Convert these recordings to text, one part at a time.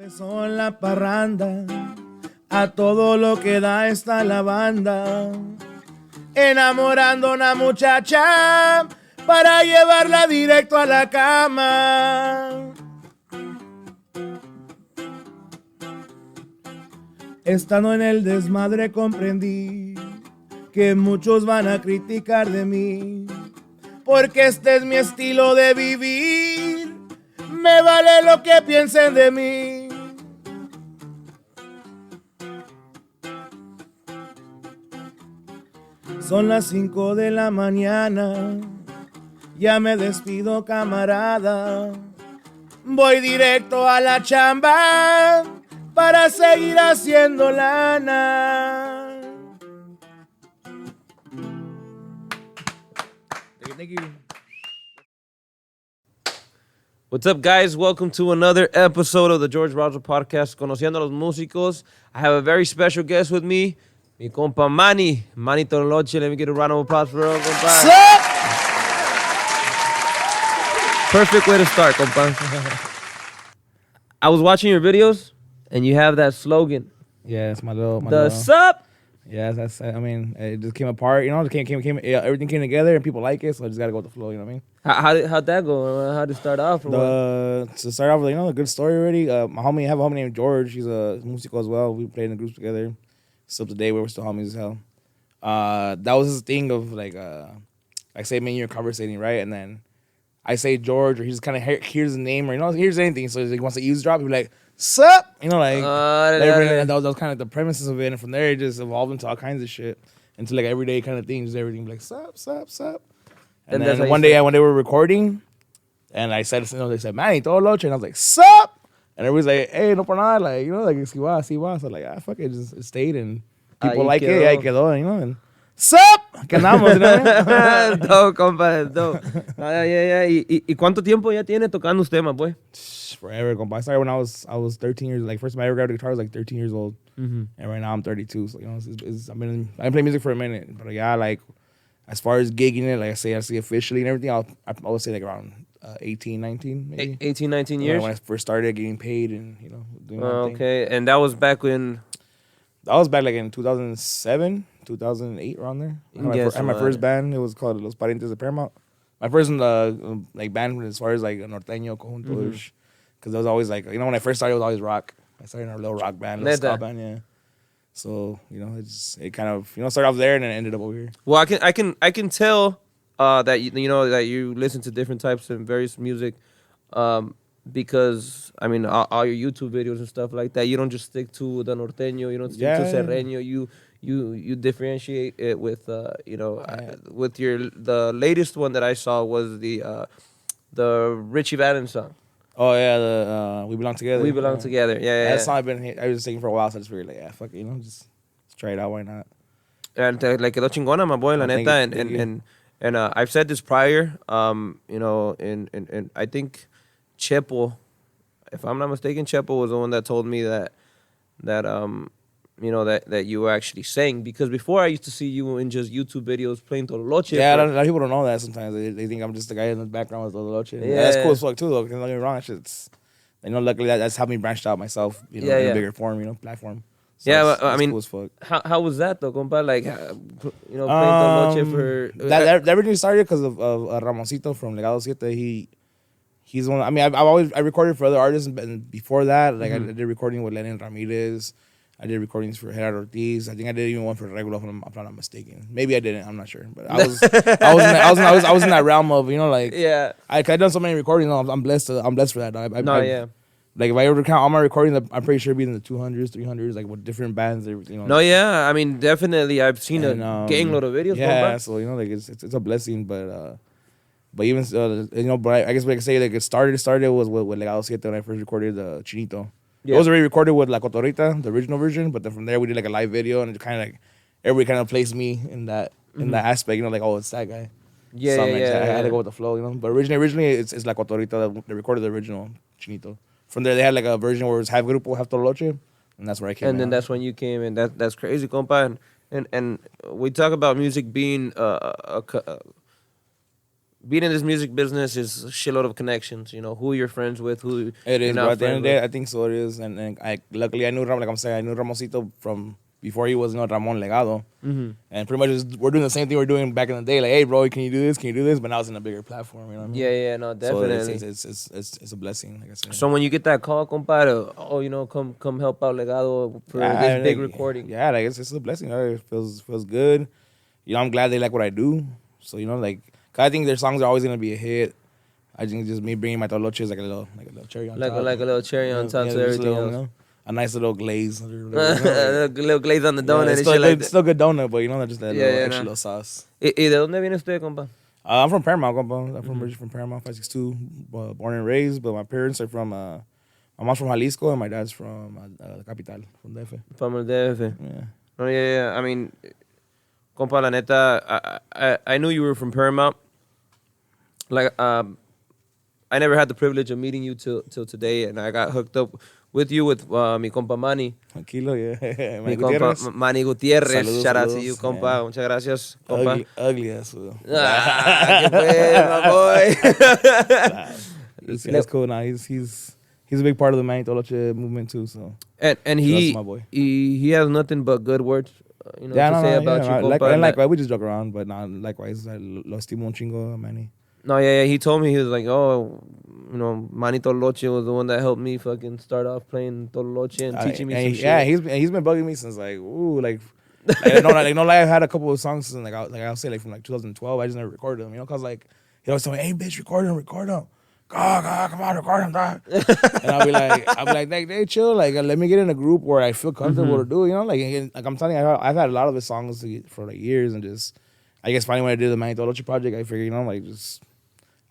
Empezó en la parranda, a todo lo que da está la banda, enamorando a una muchacha para llevarla directo a la cama. Estando en el desmadre comprendí que muchos van a criticar de mí, porque este es mi estilo de vivir, me vale lo que piensen de mí. Son las 5 de la mañana, ya me despido, camarada. Voy directo a la chamba para seguir haciendo lana. Thank you. What's up, guys? Welcome to another episode of the Jorge Razo podcast, Conociendo a los Musicos. I have a very special guest with me, mi compa Manny Tololoche. Let me get a round of applause for him, compa. Perfect way to start, compa. I was watching your videos, and you have that slogan. Yeah, it's my little. The sup? Yeah, that's. I mean, it just came apart. You know, everything came together, and people like it, so I just gotta go with the flow. You know what I mean? How'd that go? How'd it start off? To start off with, you know, a good story already. I have a homie named George. He's a musical as well. We played in the groups together. Still today, we're still homies as hell. That was his thing of like say me and you're conversating, right? And then I say George, or he just kind of hears the name, or hears anything. So he wants to eavesdrop. He'd be like, "Sup?" You know, that was kind of the premises of it. And from there, it just evolved into all kinds of shit, into like everyday kind of things. Everything like sup. And then one day when they were recording, and I said, they said, Manny Tololoche, and I was like, sup? And everybody's like, hey, no por nada, like, si va. So like, fuck it, it stayed, and people like it, yeah, quedó, and sup? Que andamos, Dope, compa, dope. Yeah. ¿Y cuánto tiempo ya tiene tocando usted, my boy? Forever, compa. I started when I was 13 years, like, first time I ever grabbed a guitar, I was like 13 years old, Mm-hmm. and right now I'm 32, so, I've been playing music for a minute, but yeah, like, as far as gigging it, like I say officially and everything, I would say like around 18, 19, maybe. 18, 19 years? When I first started getting paid and, doing my thing. Okay, and that was back when? That was back like in 2007, 2008, around there. I had my first band. It was called Los Parientes de Paramount. My first band as far as like Norteno, conjuntos. Because it was always like, when I first started, it was always rock. I started in a little rock band, little ska band, yeah. So, it kind of, started off there and then ended up over here. Well, I can tell that that you listen to different types of various music, because I mean all your YouTube videos and stuff like that. You don't just stick to the norteño. You don't stick to serreño. You differentiate it with with the latest one that I saw was the Richie Valens song. Oh yeah, the We Belong Together. We Belong Together. Yeah. That song I was thinking for a while, so I just figured like, yeah, fuck it, just try it out. Why not? And like quedó chingona, my boy, la neta. And I've said this prior, and I think Chepo, if I'm not mistaken, Chepo was the one that told me that you were actually sang, because before I used to see you in just YouTube videos playing Tololoche. Yeah, a lot of people don't know that sometimes. They think I'm just the guy in the background with Tololoche. Yeah, that's cool as fuck too, though. Don't get me wrong, luckily that's how me branched out myself, in a bigger form, platform. So I mean, cool as fuck. How was that though, compa? Like, playing Tololoche for that everything started because of Ramoncito from Legalities. He's one. I mean, I recorded for other artists, and before that, like I did recording with Lenin Ramirez. I did recordings for Gerardo Ortiz. I think I did even one for Regulo, if I'm not mistaken. Maybe I didn't. I'm not sure. But I was in that realm of yeah. I done so many recordings. I'm blessed. I'm blessed for that. Yeah. Like if I ever count all my recordings, I'm pretty sure it'd be in the 200s, 300s, like with different bands. No, yeah. I mean, definitely. I've seen a gangload of videos. Yeah. So it's a blessing, but even but I guess we can say like it started was with Legalities when I first recorded the Chinito. Yeah. It was already recorded with La Cotorrita, the original version, but then from there we did like a live video, and it kind of like everybody kind of placed me in that aspect, like, oh, it's that guy. Yeah, so I had to go with the flow, But originally it's La Cotorrita. They recorded the original Chinito. From there they had like a version where it was half Grupo, half Tololoche, and that's where I came. And then that's when you came, and that's crazy, compa. And we talk about music being being in this music business is a shitload of connections. You know, who you're friends with, who It you're is, not but at the end friends of the day, with. I think so it is. And luckily I knew Ram, like I'm saying, I knew Ramosito from before he was, Ramon Legado. And pretty much we're doing the same thing we're doing back in the day. Like, hey, bro, can you do this? Can you do this? But now it's in a bigger platform. You know what I mean? Yeah, no, So definitely. it's a blessing. Like I said. So when you get that call, compadre, come help out Legado for this big recording. Yeah, like it's a blessing. It feels good. I'm glad they like what I do. So like, 'cause I think their songs are always gonna be a hit. I think just me bringing my Tololoche is like a little cherry on top. Like a little cherry on top to just everything a little, else. a nice little glaze. Or A little glaze on the donut it's and still shit like good, that. still good donut, but just that little extra no. little sauce. ¿Y de dónde viene usted, compa? I'm from Paramount, compa. I'm originally from Paramount, 562, born and raised. But my parents are from, my mom's from Jalisco and my dad's from the capital, from DF. From el DF. Yeah. No, yeah. I mean, compa, la neta, I knew you were from Paramount. Like, I never had the privilege of meeting you till today, and I got hooked up with you with mi compa Manny. Tranquilo, yeah. Mi compa Manny Gutierrez. Saludos, Shout out to saludos, you, compa. yeah. Muchas gracias, compa. Ugly ass. Ah, qué pues, my boy. That's cool. Now he's a big part of the Manny Tololoche movement too. So and my boy. he has nothing but good words, to say about you, compa. Likewise, we just joke around, but not likewise. I lo estimo un chingo, Manny. No, yeah. He told me, he was like, oh, Manny Tololoche was the one that helped me fucking start off playing Tololoche and teaching me some shit. Yeah, he's been bugging me since no lie. I've had a couple of songs since I'll say from 2012. I just never recorded them, cause he always tell me, hey bitch, record them. God, come on, record them, dog. And I'll be like, hey, chill, let me get in a group where I feel comfortable to do, like I'm telling you, I've had a lot of his songs for years, and just I guess finally when I did the Manny Tololoche project, I figured,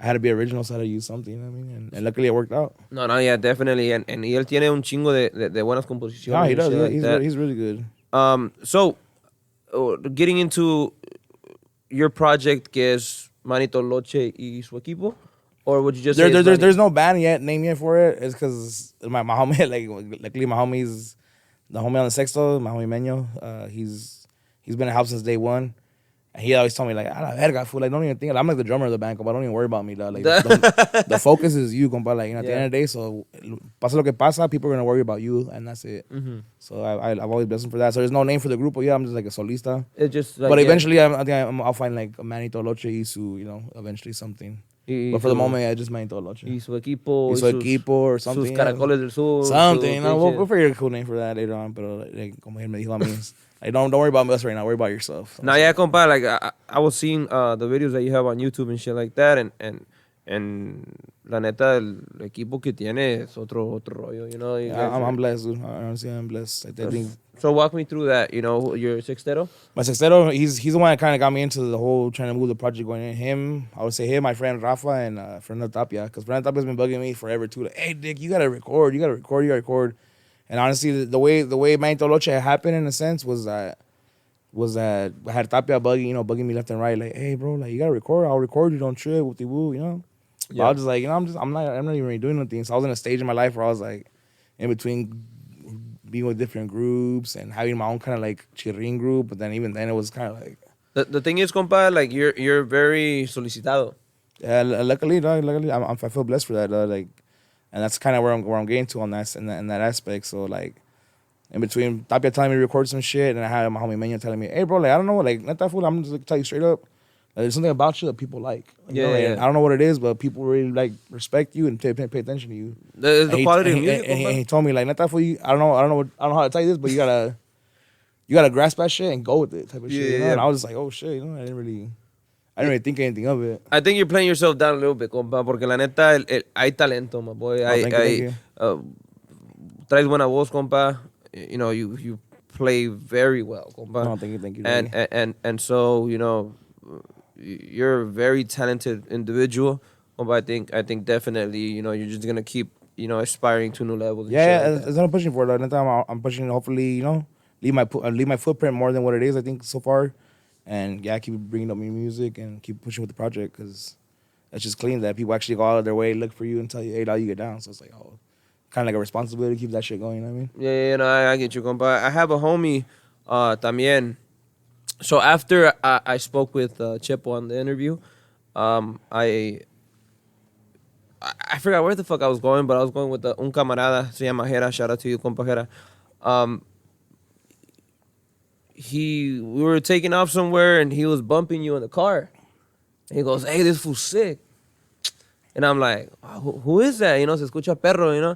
I had to be original, so I had to use something, and luckily it worked out. No, yeah, definitely, and él tiene un chingo de buenas composiciones. No, he does. Like He's really good. So, getting into your project, que es Manny Tololoche y su equipo, or would you just say there's no band name yet for it? It's because my homie, luckily my homie's the homie on the sexto, my homie Meño. He's been in the house since day one. And he always told me, a la verga, fool. Don't even think. I'm like the drummer of the band, but don't even worry about me, dog. The focus is you, compa. At the end of the day, so pasa lo que pasa, people are going to worry about you, and that's it. Mm-hmm. So I've always blessed him for that. So there's no name for the group, but I'm just like a solista. It's just but eventually, I think I'll find a Manny Tololoche y su, eventually something. But for the moment, I just Manny Tololoche. Y su equipo. Or something. Sus caracoles del sur. Something. We'll figure a cool name for that later on, pero como él me dijo a mí, don't worry about us right now. Worry about yourself. Now, yeah, compa, I was seeing the videos that you have on YouTube and shit like that, and la neta, el equipo que tiene es otro rollo, I'm blessed, dude. Honestly, I'm blessed. I think. So walk me through that, your sextero? My sextero, he's the one that kind of got me into the whole trying to move the project going in. Him, I would say him, my friend Rafa, and Fernando Tapia, because Fernando Tapia's been bugging me forever too. Like, hey, Dick, you gotta record. And honestly, the way Manny Tololoche happened in a sense was that I had Tapia bugging me left and right. Like, hey, bro, you gotta record. I'll record you. Don't trip, woo, Yeah. But I was just like, I'm not even really doing nothing. So I was in a stage in my life where I was in between being with different groups and having my own kind of chirrin group. But then even then, it was kind of The thing is, compa, you're very solicitado. Yeah, luckily, I feel blessed for that. And that's kind of where I'm getting to on that in that aspect. So in between Tapia telling me to record some shit, and I had my homie Meño telling me, "Hey, bro, I don't know, not that fool. I'm just gonna tell you straight up. There's something about you that people like. I don't know what it is, but people really respect you and pay attention to you. The quality of music. And he told me not that fool. I don't know how to tell you this, but you gotta grasp that shit and go with it type of shit. Yeah. And I was just like, oh shit, I didn't really think anything of it. I think you're playing yourself down a little bit, compa, porque la neta, hay talento, my boy. Thank you. Traes buena voz, compa. You play very well, compa. No, thank you. And so, you're a very talented individual. Compa, I think definitely, you're just gonna keep, aspiring to new levels. That's what I'm pushing for. I'm pushing, hopefully, leave my footprint more than what it is, I think, so far. And keep bringing up new music and keep pushing with the project, because it's just clean that people actually go out of their way, look for you, and tell you, hey, now you get down. So it's kind of a responsibility to keep that shit going, you know what I mean? Yeah, I get you, compa. I have a homie, también. So after I spoke with Chepo on the interview, I forgot where the fuck I was going, but I was going with un camarada, se llama Jera, shout out to you, compa Jera. Um, we were taking off somewhere and he was bumping you in the car. And he goes, hey, this fool's sick. And I'm like, who is that? You know, se escucha perro, you know.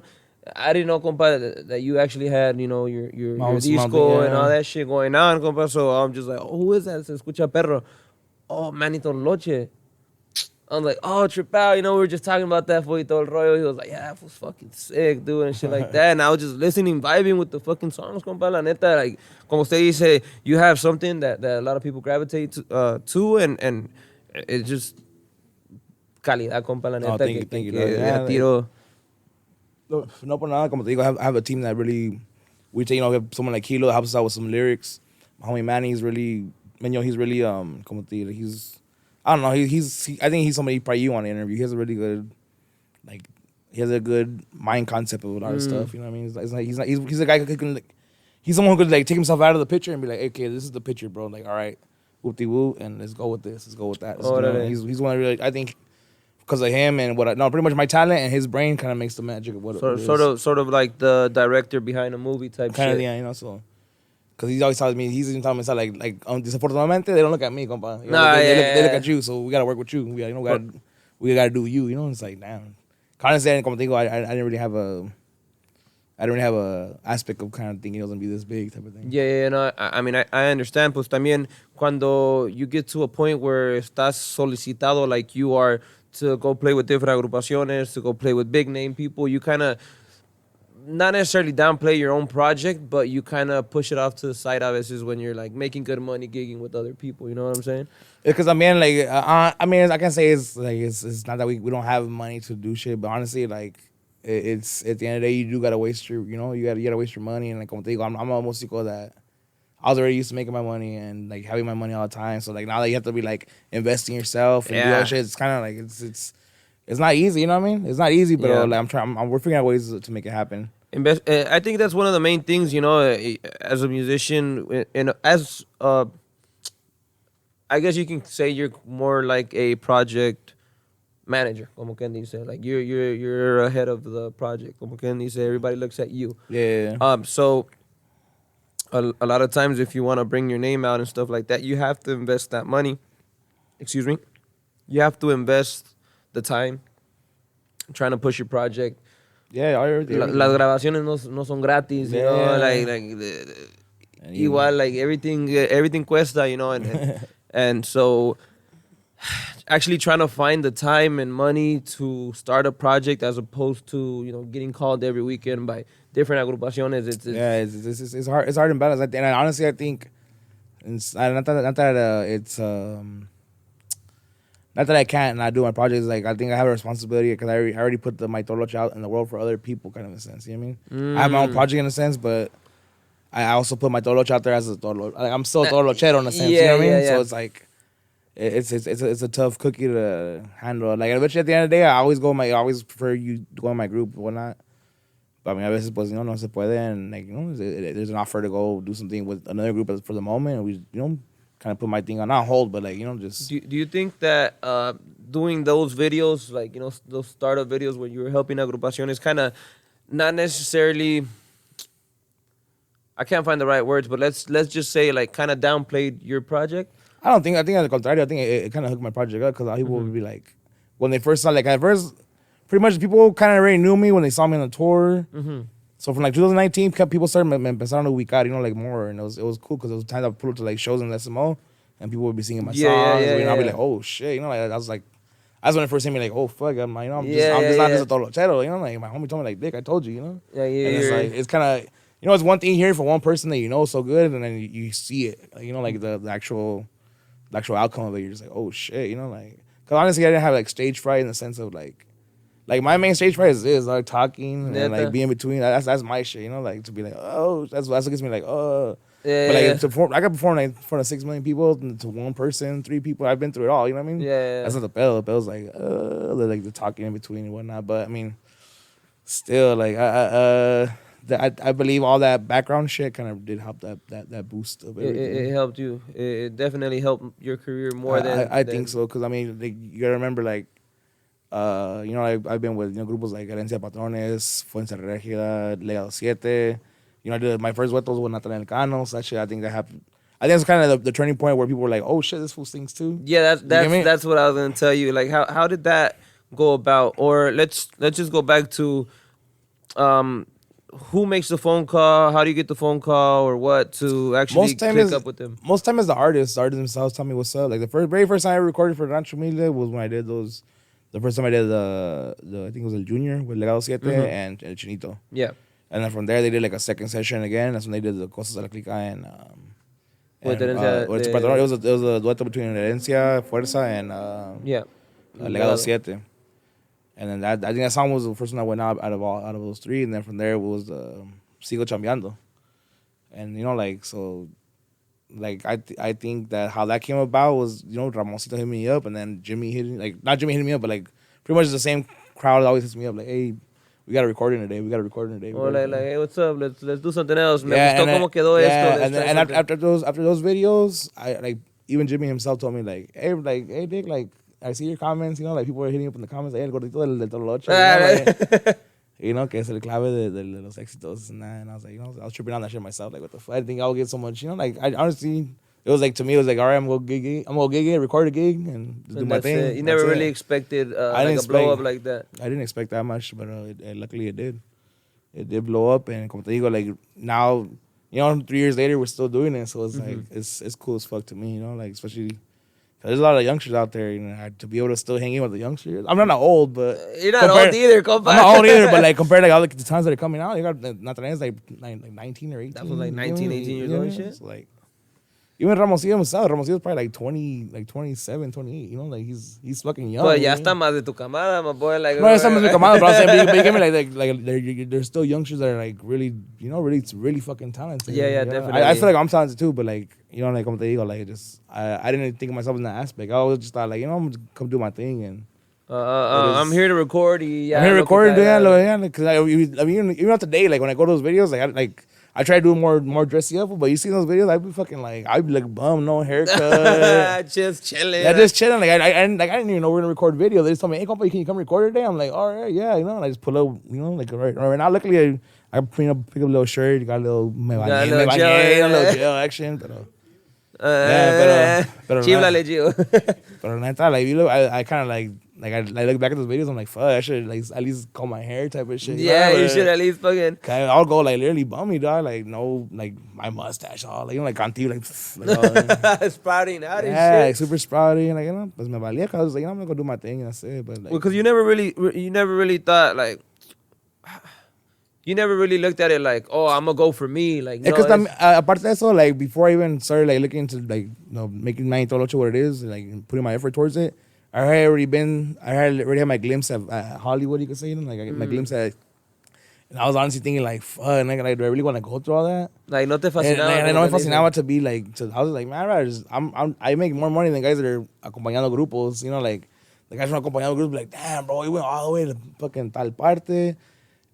I didn't know, compa, that you actually had, you know, your disco and all that shit going on, compa. So I'm just like, who is that? Se escucha perro. Oh, Manny Tololoche. I'm like, oh, trip out. You know, we were just talking about that for todo el rollo. He was like, yeah, that was fucking sick, dude, and shit like that. And I was just listening, vibing with the fucking songs, compa. La neta, like, como usted dice, you have something that a lot of people gravitate to and it's just calidad, compa, la neta. Oh, thank you. Yeah, tiro. No, por nada, como te digo, I have a team that really, we take, you know, we have someone like Kilo that helps us out with some lyrics. My homie Manny is really, man, you know, he's really, como te digo, he's, I don't know, I think he's somebody probably you want to interview. He has a really good, like, he has a good mind concept of a lot of stuff, you know what I mean? He's a guy who can, like, he's someone who could, like, take himself out of the picture and be like, okay, this is the picture, bro. Like, all right, whoop-de-woo, and let's go with this, let's go with that. Oh, you know, he's one of really, I think, because of him and pretty much my talent and his brain kind of makes the magic of what it is. Sort of like the director behind a movie type kind shit. Of, yeah, you know, so. Because he always tells me, he's even telling me, desafortunadamente, they don't look at me, compa. You know, they look at you, so we got to work with you. We got to do you, you know? It's like, damn. Honestly, como te digo, I didn't really have a aspect of kind of thinking it was going to be this big type of thing. Yeah, no, I mean, I understand. Pues también, cuando you get to a point where estás solicitado, like you are, to go play with different agrupaciones, to go play with big name people, you kind of not necessarily downplay your own project, but you kind of push it off to the side of it when you're like making good money gigging with other people. You know what I'm saying? Because I mean, like, I can say it's not that we don't have money to do shit, but honestly, like, it's at the end of the day, you do gotta waste your, you know, you gotta waste your money. And like, como te digo, I'm a músico that I was already used to making my money and like having my money all the time. So like now that you have to be like investing yourself and do all that shit, it's kind of like it's not easy. You know what I mean? It's not easy, but like we're figuring out ways to make it happen. I think that's one of the main things, you know, as a musician, and as I guess you can say you're more like a project manager, como quien dice, like you're ahead of the project, como quien dice, everybody looks at you. Yeah. So a lot of times, if you want to bring your name out and stuff like that, you have to invest that money. Excuse me. You have to invest the time trying to push your project. Yeah, las grabaciones no son gratis, you know, like igual, like everything cuesta, you know, and so actually trying to find the time and money to start a project as opposed to, you know, getting called every weekend by different agrupaciones. It's hard. It's hard and balanced. And honestly, I think not that I can't not do my projects. Like I think I have a responsibility because I already put my Tololoche out in the world for other people, kind of in a sense. You know what I mean? I have my own project in a sense, but I also put my Tololoche out there as a Tololoche. Like, I'm still a Tololochero in a sense. You know what I mean? So it's like it's a tough cookie to handle. Like eventually at the end of the day, I always prefer you to go in my group or whatnot. But I mean, a veces pues no se puede, and like, you know, there's an offer to go do something with another group for the moment, and we, you know, kind of put my thing on, not hold, but like, you know, just. Do you think that doing those videos, like, you know, those startup videos where you were helping agrupaciones, kind of not necessarily, I can't find the right words, but let's just say like kind of downplayed your project? I think on the contrary, I think it kind of hooked my project up because people would be like, when they first saw, like at first, pretty much people kind of already knew me when they saw me on the tour. Mm-hmm. So from like 2019, people started empezaron to ubicar, you know, like more, and it was cool because it was times I pulled up to like shows in SMO, and people would be singing my songs, and I'd be like, oh shit, you know, like I was like, that's when it first hit me, like, oh fuck, I'm not just a Tololochero, you know, like my homie told me like, Dick, I told you, you know, and it's like it's kind of, you know, it's one thing hearing from one person that you know so good, and then you see it, like, you know, like the actual outcome of it, you're just like, oh shit, you know, like, because honestly, I didn't have like stage fright in the sense of like my main stage fright is like talking and like being between. That's my shit, you know, like to be like, oh, that's what gets me like, oh. Yeah, but like to perform, I can perform like in front of 6 million people to one person, 3 people. I've been through it all, you know what I mean? Yeah. That's not the bell. The bell's like, like the talking in between and whatnot. But I mean, still like, I believe all that background shit kind of did help that boost of everything. It helped you. It definitely helped your career more than I think so, because I mean, like, you gotta remember, like, you know, I've been with, you know, grupos like Herencia Patrones, Fuerza Regia, Legado Siete. You know, I did my first wetos with Nathaniel Cano. So that shit, I think that happened. I think it's kind of the turning point where people were like, "Oh shit, this fool sings too." Yeah, that's what I was gonna tell you. Like, how did that go about? Or let's just go back to, who makes the phone call? How do you get the phone call, or what to actually click up with them? Most time is the artists themselves tell me what's up. Like the very first time I recorded for Rancho Humilde was when I did those. The first time I did the I think it was El Junior with Legado Siete and El Chinito. Yeah. And then from there they did like a second session again. That's when they did the Cosas de la Clica and it was a dueto between Herencia, Fuerza, and Legado Siete. And then I think that song was the first one that went out of those three. And then from there it was Sigo Chambeando. And you know, like, so, like, I think that how that came about was, you know, Ramoncito hit me up, and then Jimmy not Jimmy hitting me up, but like pretty much the same crowd always hits me up, like, hey, we got a recording today. Or like, hey, what's up? Let's do something else. Me gustó cómo quedó esto. And after those videos, I like, even Jimmy himself told me like, hey Dick, like, I see your comments, you know, like people are hitting up in the comments, hey, el gordito del Tololoche, you know, que es el clave de los éxitos and that. And I was like, you know, I was tripping on that shit myself, like, what the fuck? I didn't think I would get so much, you know, like, I honestly, it was like, to me, it was like, all right, I'm gonna go gig it, record a gig, and do my thing. You never really expected like a blow up like that. I didn't expect that much, but luckily it did. It did blow up, and como te digo, like, now, you know, 3 years later, we're still doing it, so it's like, it's cool as fuck to me, you know, like, especially, there's a lot of youngsters out there, you know, to be able to still hang in with the youngsters. I'm not old, but you're not old either, compa. I'm not old either, but like compared to all the times that are coming out, you got Nathaniel's like 19 or 18. That was like 19, 18 years old and shit. So like, even Ramoncito himself, Ramoncito's probably like 20, like 27, 28. You know, like he's fucking young. But ya está más de tu camada, my boy. Like, no, está más de tu camada, but I'm saying, but you get me, like there's still youngsters that are like really, you know, really fucking talented. Yeah, definitely. I feel like I'm talented too, but like, you know, like como te digo, like, just I didn't think of myself in that aspect. I always just thought, like, you know, I'm just come do my thing, and I'm here to record. I'm here to record, yeah, because I mean, even up to date, like when I go to those videos, I try to do more dressy up, but you see those videos, I'd be like bum, no haircut, just chilling. Yeah, just chilling. Like I didn't even know we were gonna record video. They just told me, hey, compa, can you come record today? I'm like, all right, yeah, you know. And I just pull up, you know, like right now. Luckily, I pick up a little shirt, got a little gel action, pero Chiflale, Gio. Pero neta, like, you look, I kind of like I look back at those videos, I'm like, fuck, I should like at least comb my hair type of shit. Yeah, you should at least fucking. I'll go like literally bummy, dog. Like, no, like my mustache, all like, you know, like contigo, like sprouting out and shit. Yeah, like super sprouting, like, you know, pues me valía, cause I was like, you know, I'm gonna go do my thing and that's it. But like, because you never really thought like. You never really looked at it like, oh, I'm gonna go for me, like. No, because apart de eso, like before I even started like looking into like, you know, making Manny Tololoche what it is, like putting my effort towards it, I had already had my glimpse at Hollywood, you could say, you know, like my glimpse at. And I was honestly thinking like, fuck, like, do I really want to go through all that? Like, no te fascinaba. And no me fascinaba to be like, I was like, man, I make more money than guys that are acompañando grupos, you know, like the guys from acompañando grupos, like, damn, bro, we went all the way to fucking tal parte.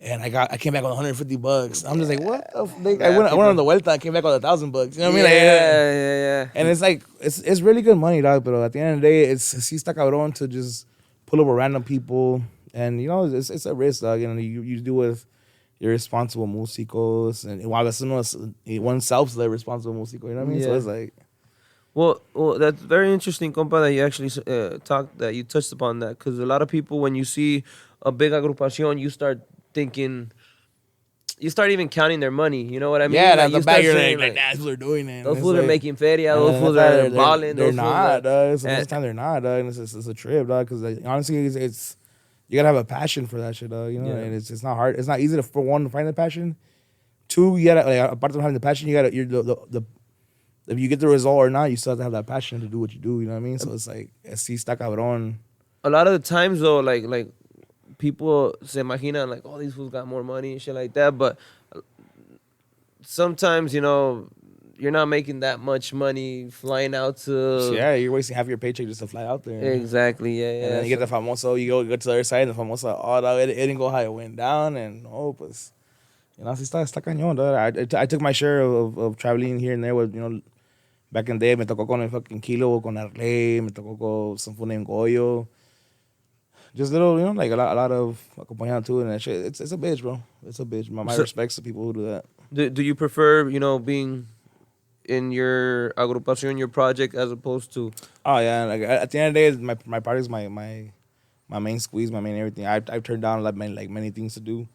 And I came back with $150. I'm just like, what the fuck? I went on the Vuelta, I came back with $1,000. You know what I mean? Like, yeah. And it's like, it's really good money, dog. But at the end of the day, it's sí está cabrón to just pull up with random people. And, you know, it's a risk, dog. And you do with your responsible musicos. And oneself's the responsible musico. You know what I mean? Yeah. So it's like. Well, that's very interesting, compa, that you actually you touched upon that. Because a lot of people, when you see a big agrupación, you start even counting their money. You know what I mean? Yeah, like, the back you're like, that's what they're doing. And those fools are making feria. Those fools are balling. They're not, dog. Most of the time they're not, dog. And it's a trip, dog. Because like, honestly, it's you gotta have a passion for that shit, dog. You know, and it's not hard. It's not easy for one to find the passion. Two, you gotta, like, apart from having the passion, you gotta if you get the result or not, you still have to have that passion to do what you do. You know what I mean? So it's like, sí está cabrón. A lot of the times though, like. People se imaginan like, oh, these fools got more money and shit like that. But sometimes, you know, you're not making that much money flying out to... Yeah, you're wasting half your paycheck just to fly out there. Exactly, yeah. And then you get the famoso, you go to the other side, and the famoso, oh, no, it didn't go how it went down, and pues... You know, está cañón, dog. I took my share of traveling here and there with, back in the day, me tocó con el fucking Kilo, con Arley, me tocó con some fool named Goyo. Just little, like a lot of acompañado too, and that shit. It's a bitch, bro. It's a bitch. My respects to people who do that. Do you prefer, being in your agrupación, your project, as opposed to? Oh yeah, like at the end of the day, my project's my main squeeze, my main everything. I've turned down many things to do.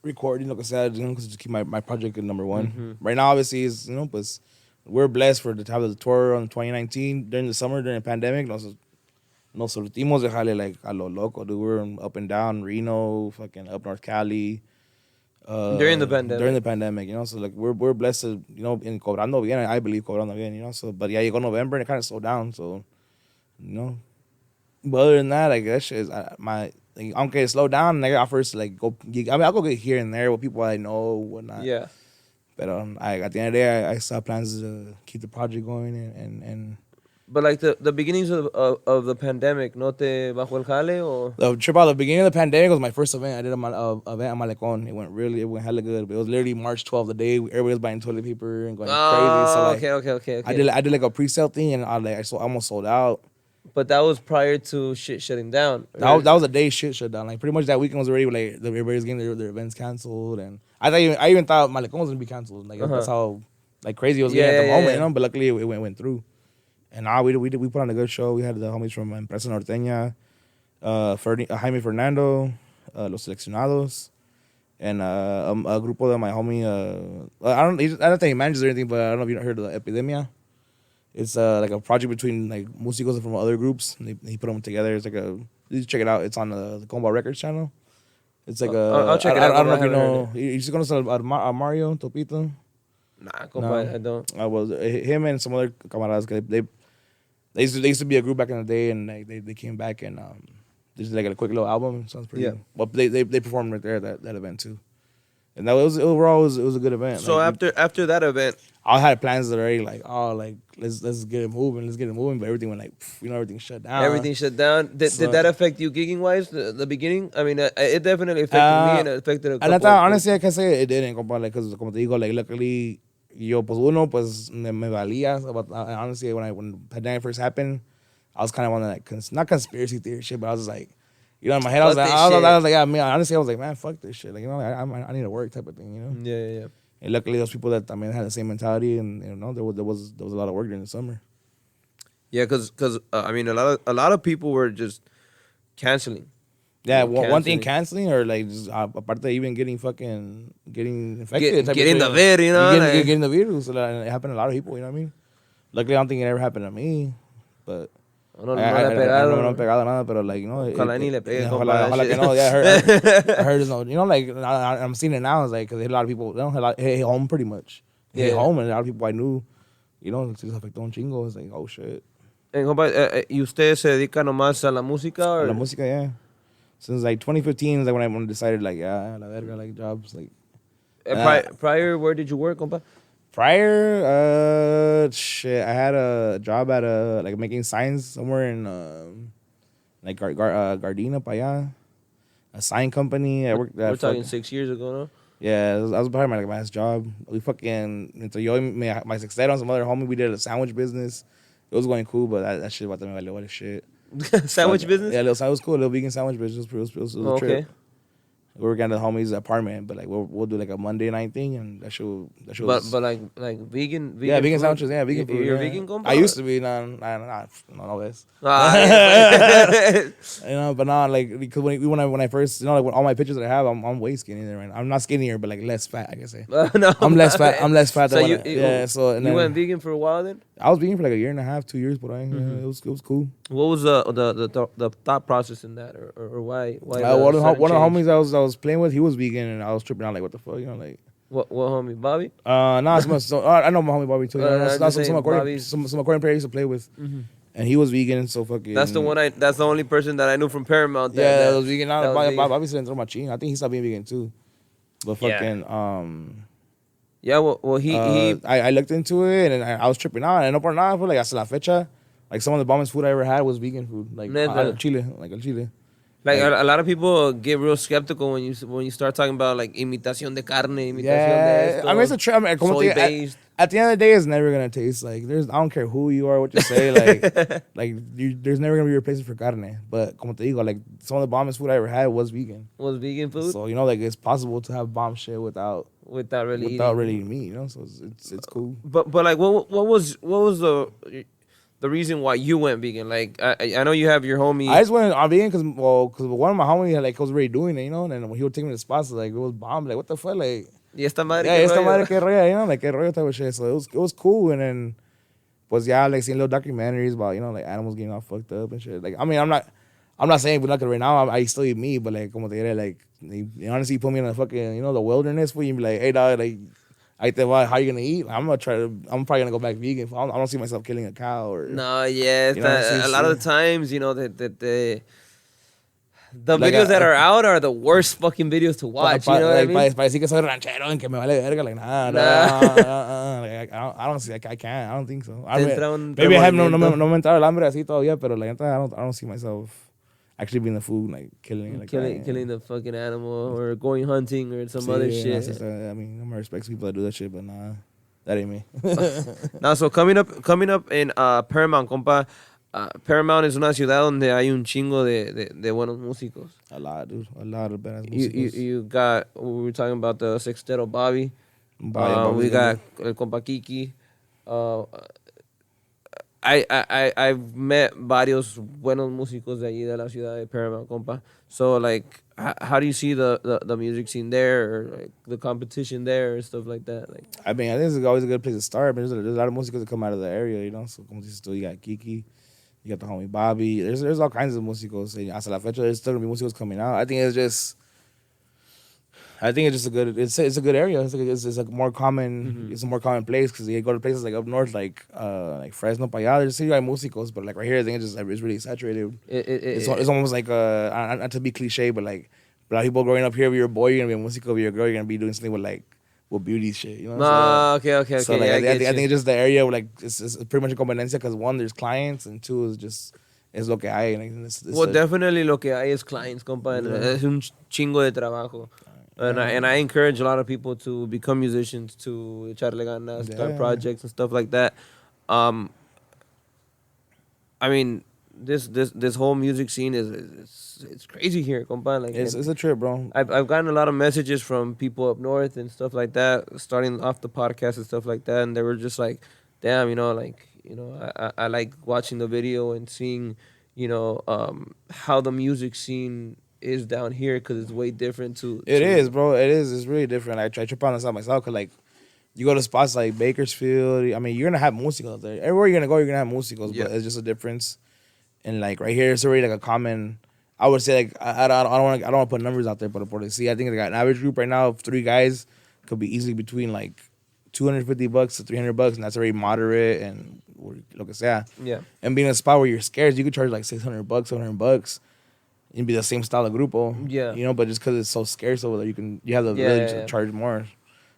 Recording, like I said, because to keep my project at number one. Mm-hmm. Right now, obviously, is but we're blessed for the time of the tour on 2019 during the summer during the pandemic. Nos sortimos de jale like a lo loco, dude. We're up and down Reno, fucking up North Cali. During the pandemic. So like we're blessed to, in cobrando bien, I believe cobrando bien, so but yeah, you go November and it kind of slowed down, so but other than that, like that shit is aunque it slowed down, and I got offers to like go gig. I mean, I'll go get here and there with people I know, whatnot. Yeah. But at the end of the day, I still have plans to keep the project going and But like the beginnings of the pandemic, ¿no te bajó el jale or? The trip out the beginning of the pandemic was my first event. I did an event at Malecon. It went hella good. But it was literally March 12th, the day everybody was buying toilet paper and going crazy. So like, okay. I did like a pre-sale thing, and I almost sold out. But that was prior to shit shutting down. That was the day shit shut down. Like pretty much that weekend was already like everybody's getting their events canceled, and I even thought Malecon was gonna be canceled. Like that's how like crazy it was getting at the moment, But luckily it went through. And we put on a good show. We had the homies from Empresa Norteña, Jaime Fernando, Los Seleccionados, and a grupo de my homie. I don't think he manages or anything, but I don't know if you heard of the Epidemia. It's like a project between like Musicos from other groups. And he put them together. It's like you check it out. It's on the Comboc Records channel. It's like I'll check it out. I don't know if you know. You just gonna sell Mario Topito. Nah, compa, I don't. Well, him and some other camaradas. They used to be a group back in the day, and like, they came back and they did like a quick little album. Sounds pretty. Yeah. Well, they performed right there at that event too, and that was overall it was a good event. So like, after that event, I had plans already. Like let's get it moving. But everything went like everything shut down. Everything shut down. Did that affect you gigging wise? The beginning. I mean, it definitely affected me, and it affected a couple. And I thought honestly, I can say it didn't, like because como te digo, like luckily. Yo, pues me valía. But honestly, when the pandemic first happened, I was kind of on that, not conspiracy theory shit, but I was just like, in my head, I was like, yeah, man, honestly, I was like, man, fuck this shit. Like, I need to work type of thing, Yeah. And luckily, those people that had the same mentality, and there was a lot of work during the summer. Yeah, because I mean, a lot of people were just canceling. Yeah, one thing canceling or like just aparte even getting infected, getting the virus, getting the virus. So it happened to a lot of people. You know what I mean? Luckily, I don't think it ever happened to me, but no le he pegado nada. Pero like ojalá ni le pegue. Ojalá que no. Yeah, I heard like I'm seeing it now. It's like because a lot of people hit home pretty much. Hit home, and a lot of people I knew, se les afectó un chingo. It's like oh shit. Compa, ¿y usted se dedica nomás a la música? A la música, yeah. Since like 2015 is like when I decided like la verga, like jobs like. Prior, where did you work, compa? Prior, shit, I had a job at like making signs somewhere in like Gardena, pa allá. A sign company. I worked. We're talking 6 years ago, no? Yeah, that was probably my last job. We fucking entre yo y my sextero and some other homie, we did a sandwich business. It was going cool, but that shit about me valió what shit. Sandwich business? Yeah, it was cool. A little vegan sandwich business. It was a trip. We were getting the homies' apartment, but like we'll do like a Monday night thing, and that show. But like vegan. Yeah, vegan food? Sandwiches. Yeah, vegan food. You're yeah. vegan, compa? I used to be. No this. But now like because when I first like when all my pictures that I have, I'm way skinnier right now. I'm not skinnier, but like less fat. I can say. No, I'm less fat. I'm less fat. So than you went vegan for a while then? I was vegan for like a year and a half, 2 years, but it was cool. What was the thought process in that, or why? One of the homies I was playing with, he was vegan, and I was tripping out like, what the fuck, like. What homie, Bobby? I know my homie Bobby too. Some accordion player I used to play with, and he was vegan, so fucking. That's the only person that I knew from Paramount. That was vegan. Bobby said throw my chin. I think he stopped being vegan too, but fucking Yeah, well, he I looked into it and I was tripping out. And no por nada, like hasta la fecha, like some of the bombest food I ever had was vegan food, like Chile, like el Chile. Like a lot of people get real skeptical when you start talking about like imitación de carne, imitación de yeah, esto, I mean it's a trip. I mean, soy based. at the end of the day, it's never gonna taste like I don't care who you are, what you say, there's never gonna be a replacement for carne. But como te digo, like some of the bombest food I ever had was vegan. Was vegan food? So like it's possible to have bomb shit without really really meat. You know, so it's cool. But like what was the reason why you went vegan? Like I know you have your homie. I just went on vegan because one of my homies was already doing it, you know, and then when he would take me to spots, like it was bomb. Like what the fuck, like. Y esta madre, yeah, esta madre que rollo, you know, like que rollo type of shit. So it was cool, and then was like seeing little documentaries about, you know, like animals getting all fucked up and shit. Like I mean, I'm not saying we're not gonna right now. I still eat meat, but like como te diré, like they honestly put me in a fucking, you know, the wilderness where you be like, hey dog, like how you gonna eat? I'm probably gonna go back vegan. I don't see myself killing a cow or. No, yeah, you know, a lot of the times, you know, the videos that are out are the worst fucking videos to watch. You know what I mean? Para decir que soy ranchero and que me vale verga, like nah. Like, I don't see, like, I can't. I don't think so. Maybe I have no me entrado el hambre así todavía, pero like I don't see myself actually being the food, like killing the fucking animal or going hunting or some other shit. I mean, I'm gonna respect people that do that shit, but nah, that ain't me. Now, so coming up in Paramount, compa. Paramount es una ciudad donde hay un chingo de buenos músicos. A lot, dude. A lot of badass músicos. You got, we were talking about the Sextero Bobby. We got El Compa Kiki. I've met varios buenos músicos de allí de la ciudad de Paramount, compa. So, like, how do you see the music scene there, or like the competition there, or stuff like that? Like, I mean, I think it's always a good place to start. But there's a lot of músicos that come out of the area, you know. So, como dices tú, you got Kiki. You got the homie Bobby. There's all kinds of músicos. Hasta la fecha, there's still gonna be músicos coming out. I think it's just a good area. It's a more common. Mm-hmm. It's a more common place because you go to places like up north, like Fresno, para allá. There's like músicos, but like right here, I think it's really saturated. It's almost like not to be cliche, but like a lot of people growing up here, if you're a boy, you're gonna be a músico. If you're a girl, you're gonna be doing something with beauty shit, you know? Okay. So like, I think it's just the area where like it's pretty much a competencia because one, there's clients, and two is just es lo que hay. Definitely lo que hay es clients, compa. Yeah. Es un chingo de trabajo. And I encourage a lot of people to become musicians, to echarle ganas, start projects and stuff like that. I mean, this whole music scene it's crazy here, compa. Like it's a trip, bro. I've gotten a lot of messages from people up north and stuff like that, starting off the podcast and stuff like that, and they were just like, "Damn, I like watching the video and seeing, how the music scene is down here because it's way different too." It is, bro. It is. It's really different. I trip on this out myself because like you go to spots like Bakersfield. I mean, you're gonna have músicos there. Everywhere you're gonna go, you're gonna have músicos, but it's just a difference. And like right here, it's already like a common. I would say like I don't want to put numbers out there, but I think they got an average group right now of 3 guys could be easily between like $250 to $300, and that's already moderate and lo que sea. Yeah. And being in a spot where you're scarce, you could charge like $600, $700, and be the same style of grupo. Yeah. You know, but just because it's so scarce over there, you have the ability to charge more.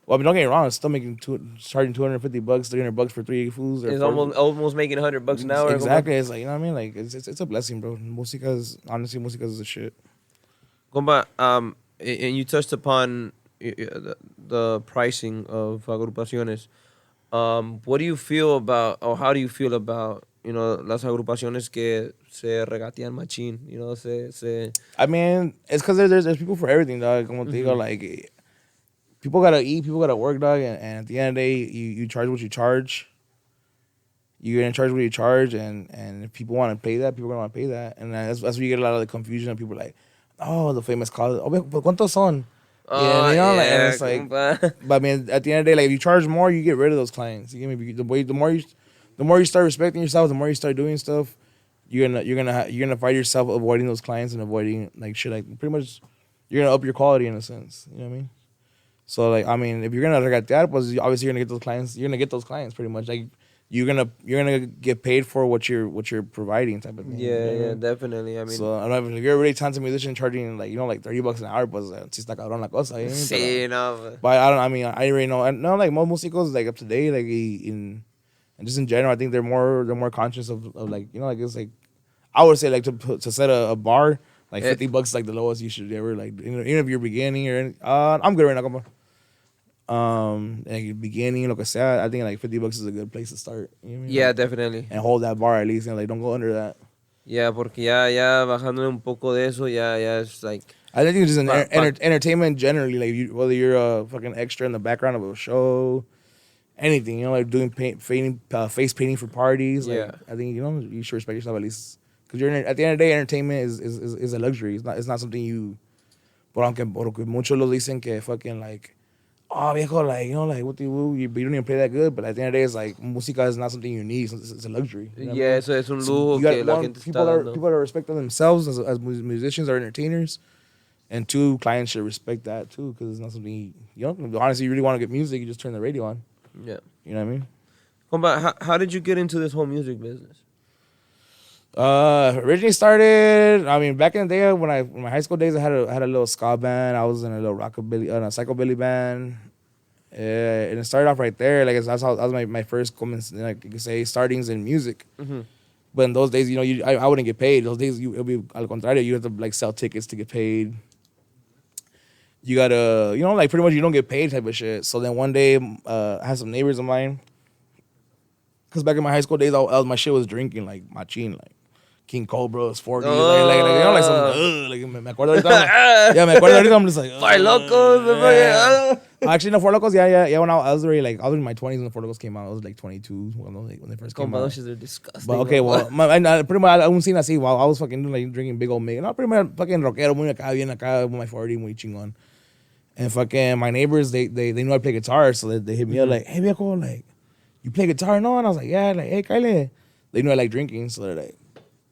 Well, I mean, don't get me wrong. It's still charging $250, $300 for 3 fools. It's almost making $100 an hour. Exactly. It's like, you know what I mean? Like it's a blessing, bro. Música is a shit. Compa, and you touched upon the pricing of agrupaciones. What do you feel about, or how do you feel about, las agrupaciones que se regatean machín? I mean, it's because there's people for everything, dog. Como te digo, like. People gotta eat, people gotta work, dog, and at the end of the day, you charge what you charge. You're gonna charge what you charge, and if people want to pay that, people are gonna want to pay that, and that's where you get a lot of the confusion. And people are like, oh, the famous call, oh, but ¿cuántos son? And it's like, but I mean, at the end of the day, like if you charge more, you get rid of those clients. You get me? The more you start respecting yourself, the more you start doing stuff, you're gonna find yourself avoiding those clients and avoiding like shit. Like pretty much, you're gonna up your quality in a sense. You know what I mean? So like, I mean, if you're gonna regatear, pues obviously you're gonna get those clients. You're gonna get those clients pretty much. Like you're gonna get paid for what you're providing type of thing. Yeah, definitely. I mean, so I don't know if you're a really talented musician charging like like $30 an hour, pues sí está cabrón la cosa. Sí, no. But I already know. I know like most músicos like up to date, like and just in general, I think they're more conscious of like like it's like I would say like to set a bar. Like $50 is like the lowest you should ever like. Even if you're beginning or I'm good right now, come on. Like you're beginning, lo que sea, I think like $50 is a good place to start. You know what I mean? Yeah, like, definitely. And hold that bar at least, and like don't go under that. Yeah, porque ya bajándole un poco de eso, ya es like. I think it's just entertainment generally, like whether you're a fucking extra in the background of a show, anything, you know, like doing face painting for parties. Like, I think you should respect yourself at least, because you're at the end of the day, entertainment is a luxury. It's not something you. But aunque muchos lo dicen que fucking like, oh viejo, like like what do you don't even play that good. But at the end of the day, it's like música is not something you need. It's a luxury. You know what I mean? Eso es un lujo que la gente people está dando. People are respecting themselves as musicians or entertainers. And two, clients should respect that too, because it's not something honestly, you really want to get music, you just turn the radio on. Yeah. You know what I mean? Compa, how did you get into this whole music business? Originally started, I mean, back in the day when my high school days, I had a little ska band. I was in a little rockabilly, a psychobilly band. And it started off right there. Like that was my first, like you could say, startings in music. Mm-hmm. But in those days, I wouldn't get paid. Those days, it'll be al contrario. You have to like sell tickets to get paid. You gotta, like pretty much you don't get paid type of shit. So then one day, I had some neighbors of mine. Cause back in my high school days, my shit was drinking like machine, like King Cobra's 40, like some, like me acuerdo ahorita. Yeah, me acuerdo ahorita. I'm just like, Four Locos. Actually, no, Four Locos. Yeah. When I was already like, I was in my 20s when Four Locos came out. I was like 22 when they first came out. Those are disgusting. But okay, well, pretty much I seen así. While I was fucking like drinking big old Mig. No, pretty much fucking rockero, muy acá, bien acá, with my 40, muy chingón. And fucking my neighbors, they knew I play guitar, so they hit me up like, hey viejo, like, you play guitar? No, and I was like, yeah, like, hey Kyle. They knew I like drinking, so they're like,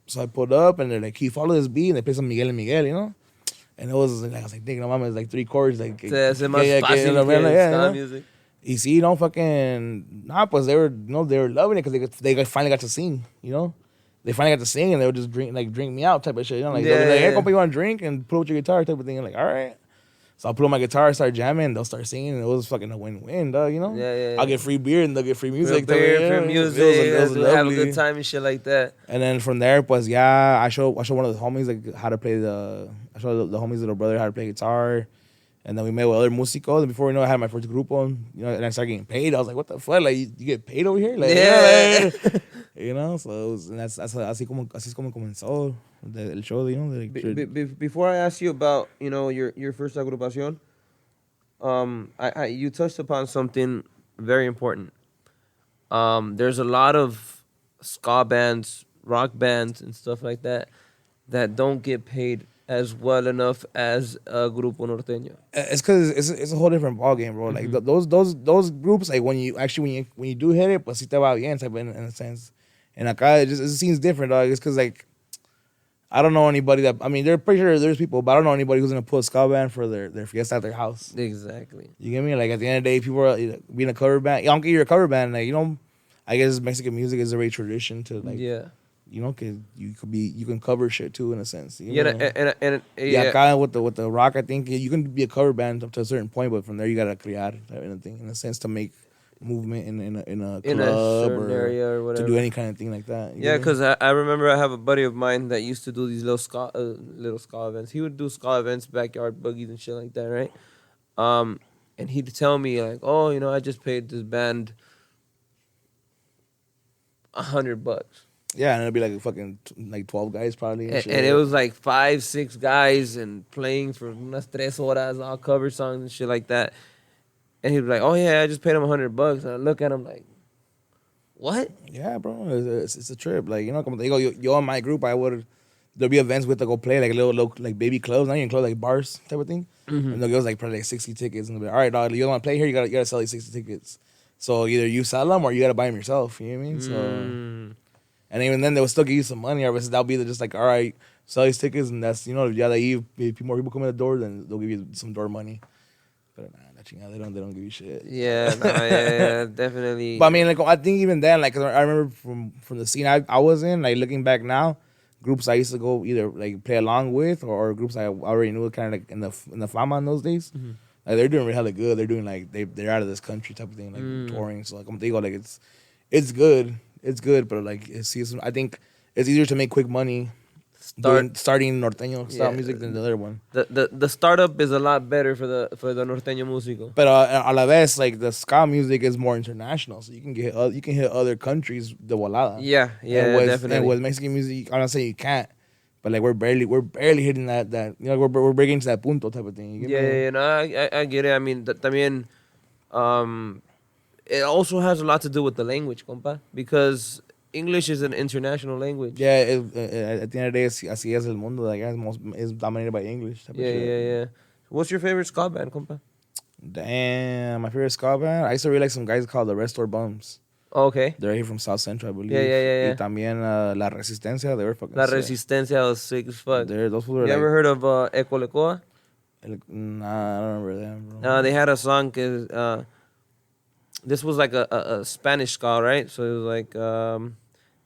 so I pulled up and they're like, can you follow this beat? And they play some Miguel and Miguel, And it was like, I was like, dang, no mames, it's like 3 chords, like, se hace más fácil que music. Y sí, fucking, pues they were loving it because they finally got to sing, They finally got to sing and they would just drink me out type of shit, Like, they'll be like, hey, compa, you want to drink? And pull out your guitar type of thing. And like, all right. So I'll put on my guitar, start jamming, and they'll start singing, and it was fucking a win-win, dog, Yeah. I'll get free beer, and they'll get free music. Free music, it was have a good time and shit like that. And then from there, pues, I show one of the homies, like, how to play I show the homies' little brother how to play guitar. And then we met with other músicos, and before we know it, I had my first grupo, and I started getting paid. I was like, what the fuck? Like, you get paid over here? Like, so it was, and that's así como comenzó el show, Before I ask you about, your first agrupación, you touched upon something very important. There's a lot of ska bands, rock bands, and stuff like that don't get paid as well enough as a Grupo Norteño. It's because it's a whole different ballgame, bro. Like those groups, like when you do hit it, pues si te va bien, type in a sense. And acá it seems different, dog. It's because like I don't know anybody they're pretty sure there's people, but I don't know anybody who's gonna put a ska band for their fiesta at their house. Exactly. You get me? Like at the end of the day, people are being a cover band. Aunque you're a cover band, like I guess Mexican music is a very tradition to like. Yeah. Cause you can cover shit too in a sense. Yeah, with the rock, I think you can be a cover band up to a certain point, but from there you gotta crear anything in a sense to make movement in a club or area or whatever, to do any kind of thing like that. Yeah, because I remember I have a buddy of mine that used to do these little ska events. He would do ska events, backyard boogies and shit like that, right? And he'd tell me like, oh, I just paid this band $100. Yeah, and it'll be like fucking like 12 guys probably. And it was like 5-6 guys and playing for unas 3 horas, all cover songs and shit like that. And he'd be like, oh yeah, I just paid him $100. And I look at him like, what? Yeah, bro, it's a trip. Like, como te digo, yo in my group, there'll be events with to go play like little like baby clubs, not even clubs, like bars type of thing. Mm-hmm. And they'll give us like probably like 60 tickets. And they'll be like, all right, dog, you want to play here, you gotta sell these 60 tickets. So either you sell them or you gotta buy them yourself. You know what I mean? So. And even then, they will still give you some money. Or that'll be just like, all right, sell these tickets, and that's, if more people come in the door, then they'll give you some door money. But nah, they don't give you shit. Yeah, yeah, definitely. But I mean, like, I think even then, like, 'cause I remember from the scene I was in, like, looking back now, groups I used to go either like play along with, or groups I already knew kind of like in the fama in those days. Mm-hmm. Like they're doing really hella good. They're doing like they're out of this country type of thing, like touring. So like, I'm thinking like it's good. It's good, but like I think it's easier to make quick money starting norteño style music than the other one. The startup is a lot better for the norteño músico. But a la vez, like the ska music is more international, so you can hit other countries de volada. Yeah, definitely. And with Mexican music, I'm not saying you can't, but like we're barely hitting that we're breaking to that punto type of thing. No, I get it. I mean, también, it also has a lot to do with the language, compa, because English is an international language. Yeah, at the end of the day, así es el mundo. Like it's dominated by English. Type of shit. Yeah. What's your favorite ska band, compa? Damn, my favorite ska band. I used to really like some guys called the Restore Bums. Oh, okay. They're here from South Central, I believe. Yeah. Y también La Resistencia. They were fucking La sick. Resistencia was sick as fuck. Those fools were You ever heard of Ecolecoa? Nah, I don't remember them, bro. They had a song. This was like a Spanish ska, right? So it was like,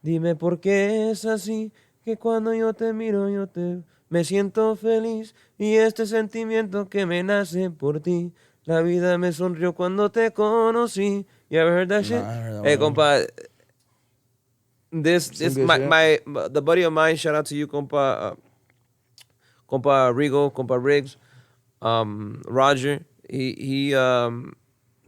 dime por qué es así, que cuando yo te miro me siento feliz, y este sentimiento que me nace por ti, la vida me sonrió cuando te conocí. You ever heard that shit? Nah, I heard that Hey, one. compa, this good the buddy of mine, shout out to you, compa, compa Rigo, compa Riggs, Roger,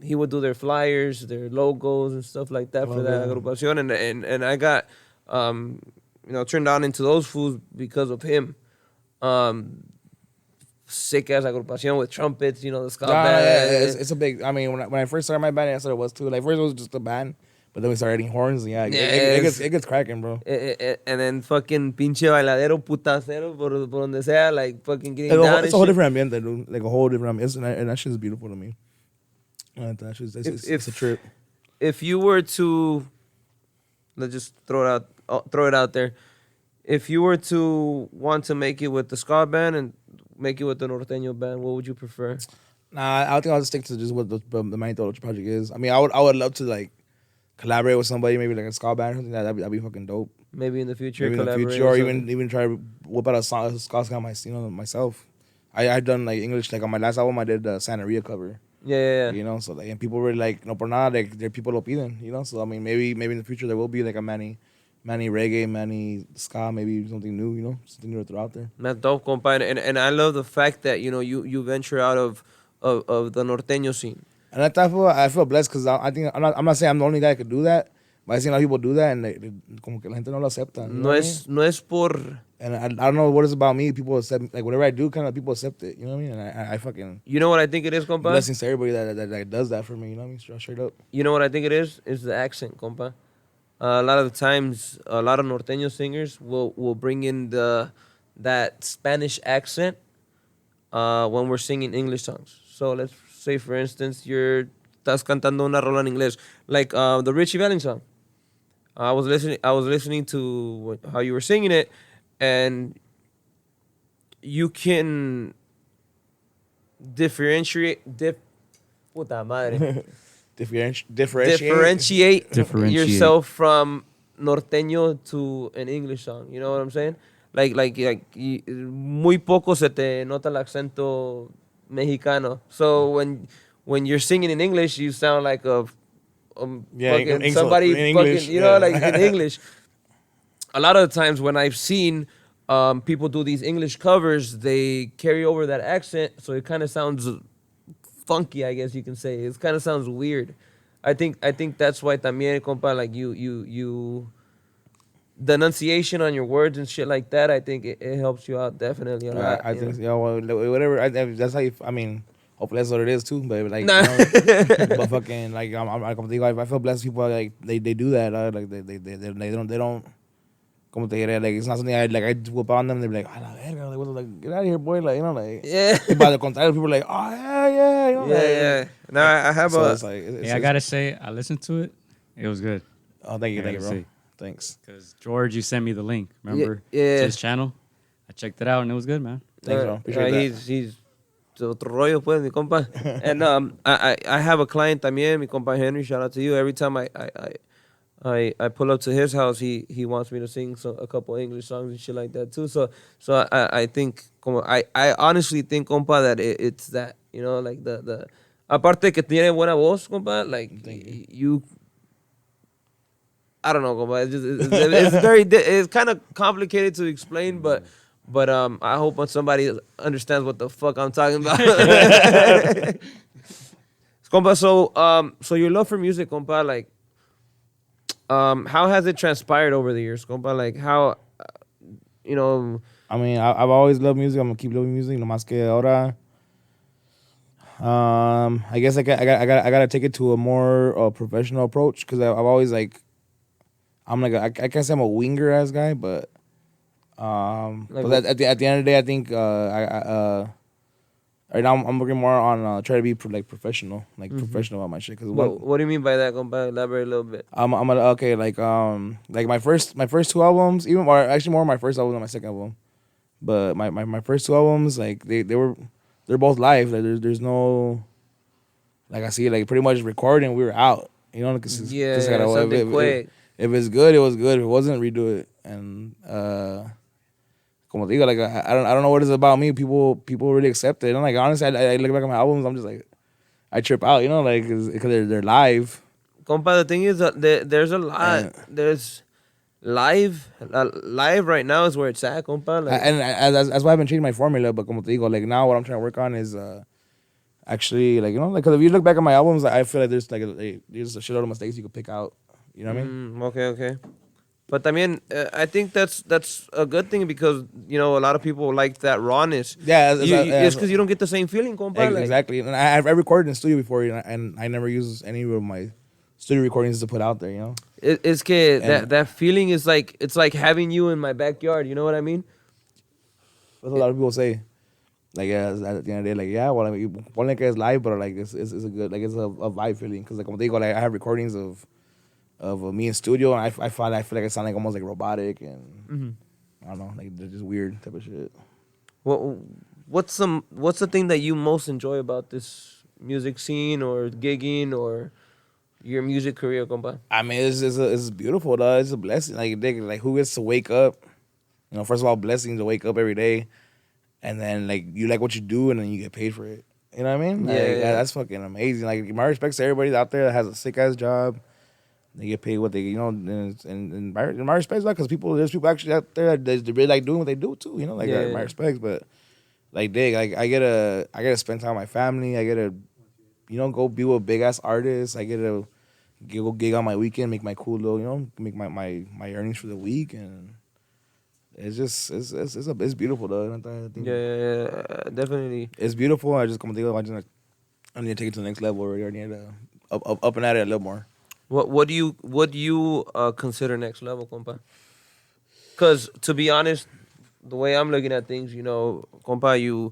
he would do their flyers, their logos and stuff like that for that agrupación, and I got turned on into those fools because of him. Sick ass agrupación with trumpets, the ska band. It's a big. I mean, when I first started my band, I thought it was too. Like first it was just a band, but then we started adding horns. And it gets cracking, bro. And then fucking pinche bailadero putacero por donde sea, like fucking getting down. It's a whole different ambiente, dude. Like a whole different ambiente, and that shit is beautiful to me. It's a trip. If you were to, let's just throw it out there. If you were to want to make it with the ska band and make it with the norteño band, what would you prefer? Nah, I think I'll just stick to just what the Manny Tololoche project is. I mean, I would love to like collaborate with somebody, maybe like a ska band or something. That'd be fucking dope. Maybe in the future, or even try to whip out a ska song myself. I done like English, like on my last album I did the Santeria cover. Yeah. So like, and people were like, no por nada, like there people lo piden, So I mean, maybe in the future there will be like a Manny reggae, Manny ska, maybe something new, something new to throw out there. That's dope, compa. And I love the fact that you venture out of the norteño scene. And I feel blessed because I think I'm not saying I'm the only guy that could do that, but I see a lot of people do that and como que la gente no lo acepta. No es por. And I don't know what it's about me. People accept, like whatever I do, kind of people accept it. You know what I mean? And I fucking. You know what I think it is, compa? Blessings to everybody that does that for me. You know what I mean? Straight up. You know what I think it is? It's the accent, compa. A lot of the times, a lot of norteño singers will bring in that Spanish accent when we're singing English songs. So let's say, for instance, estás cantando una rola en inglés, like the Richie Valens song. I was listening to how you were singing it, and you can differentiate yourself from norteño to an English song. You know what I'm saying? Like muy poco se te nota el acento mexicano. So when you're singing in English, you sound like fucking somebody in English, fucking, like in English. A lot of the times when I've seen people do these English covers, they carry over that accent, so it kind of sounds funky, I guess you can say. It kind of sounds weird. I think that's why también, compa, like you the enunciation on your words and shit like that, I think it helps you out definitely a lot. I think whatever. That's how I mean, hopefully that's what it is too. But like, but fucking like I feel blessed. People like they do that. Like they don't. Como te diré, like it's not something I whoop on them. They be like, "A la verga, like get out of here, boy!" Like yeah. By the contrary, people are like, "Oh yeah." Yeah. No, I have I gotta say, I listened to it. It was good. Oh, thank you, bro. Thanks. Because George, you sent me the link. Remember? Yeah. To his channel. I checked it out and it was good, man. Thanks, bro. Appreciate that. He's otro rollo, pues, mi compa. And I have a client también, mi compa Henry. Shout out to you. Every time I pull up to his house, he wants me to sing a couple English songs and shit like that too. So I think, I honestly think, compa, that it's that, like the aparte que tiene buena voz, compa, like I don't know, compa. It's very it's kind of complicated to explain, but I hope when somebody understands what the fuck I'm talking about. Compa, so your love for music, compa, like, how has it transpired over the years, compa? Like, how, you know? I mean, I've always loved music. I'm gonna keep loving music. No más que ahora. I guess I gotta take it to a more professional approach because I've always like, I'm like I can't say I'm a winger ass guy, but Like but at the end of the day, I think right now I'm working more on try to be professional, professional about my shit. Cause what do you mean by that, compa? Elaborate a little bit. Okay, like my first two albums, even more actually more my first album than my second album, but my first two albums like they're both live. Like there's no, like I see like pretty much recording. We were out, you know. Something quick. If it's good, it was good. If it wasn't, redo it. And como te digo, like I don't know what it's about me. People really accept it. And like honestly, I look back at my albums, I'm just like I trip out, you know, like because they're live. Compa, the thing is that there's a lot. There's live right now is where it's at, compa. Like, And that's why I've been changing my formula. But como te digo, like now what I'm trying to work on is actually like, you know, like because if you look back at my albums, I feel like there's there's a shitload of mistakes you could pick out. You know what I mean? Okay. But I mean, I think that's a good thing because, you know, a lot of people like that rawness. Yeah, it's because you don't get the same feeling, compa. Exactly. And I recorded in studio before, you know, and I never use any of my studio recordings to put out there, you know. It's que that feeling is like, it's like having you in my backyard. You know what I mean? That's what a lot of people say. Like, yeah, at the end of the day, like, yeah, well, I mean, ponle que es live, but like, it's a good, like, it's a vibe feeling. Because, like, como te digo, like, I have recordings of me in studio, and I feel like I sound like almost like robotic, and I don't know, like, they're just weird type of shit. What's the thing that you most enjoy about this music scene or gigging or your music career, compa? I mean, it's beautiful, though. It's a blessing. Like who gets to wake up? You know, first of all, blessings to wake up every day, and then like you like what you do, and then you get paid for it. You know what I mean? Yeah. That's fucking amazing. Like my respects to everybody out there that has a sick ass job. They get paid what they, you know, and my respects, because there's people actually out there that really like doing what they do too. You know, like my respects, but like I gotta spend time with my family. I gotta, you know, go be with a big ass artist. I gotta go gig on my weekend, make my cool little, you know, make my earnings for the week, and it's just it's beautiful though. I think Definitely. it's beautiful. I just I need to take it to the next level already. I need to up and at it a little more. What do you consider next level, compa? Because to be honest, the way I'm looking at things, you know, compa, you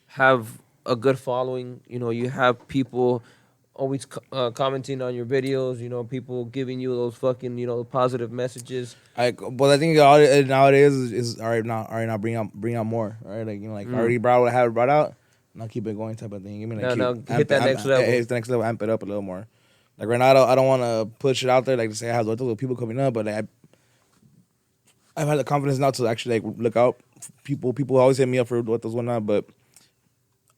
have a good following. You know, you have people always commenting on your videos. You know, people giving you those fucking, you know, positive messages. But I think all it nowadays is all right now bring out more. All right, like, you know, like I already brought what I had brought out. Now keep it going type of thing. Give me like hit that next level. It's the next level. Amp it up a little more. Like right now, I don't want to push it out there like to say I have little people coming up, but like, I've had the confidence now to actually like look out. People always hit me up for duetos and whatnot, but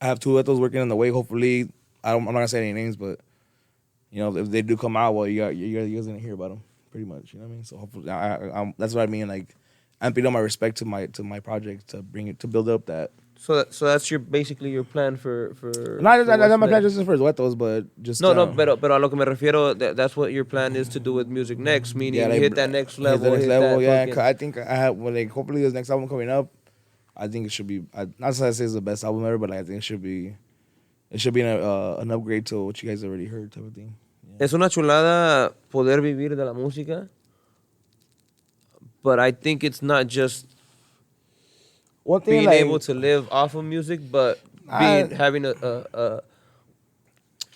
I have two duetos working in the way. Hopefully, I'm not gonna say any names, but you know, if they do come out, well, you guys gonna hear about them pretty much. You know what I mean? So hopefully, that's what I mean. Like, amping up my respect to my project to bring it to build up that. So that's basically your plan for Not my plan just for duetos, but just pero a lo que me refiero, that's what your plan is to do with music next, meaning like, hit that next level. I think I have hopefully this next album coming up. I think it should be not to say it's the best album ever, but like, I think it should be an upgrade to what you guys already heard type of thing. Yeah. Es una chulada poder vivir de la música, but I think it's not just being able to live off of music, but having a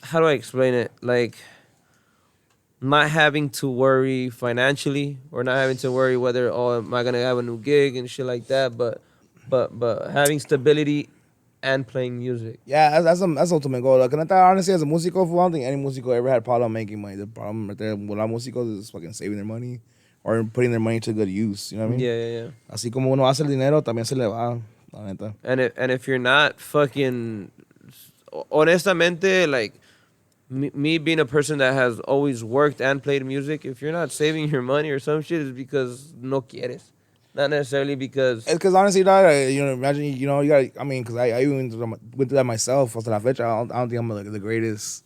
how do I explain it? Like, not having to worry financially, or not having to worry whether am I gonna have a new gig and shit like that, but having stability and playing music. Yeah, that's ultimate goal. Like, honestly, as a musico, I don't think any musico ever had a problem making money. The problem right there with our musicos is fucking saving their money or putting their money to good use. You know what I mean? Yeah. Así como uno hace el dinero, también se le va, la neta. And if you're not fucking, honestamente, like, me being a person that has always worked and played music, if you're not saving your money or some shit, it's because no quieres. Not necessarily because... It's because honestly, dog, imagine, you got, I mean, because I even went through that myself. Hasta la fecha, I don't think I'm like the greatest,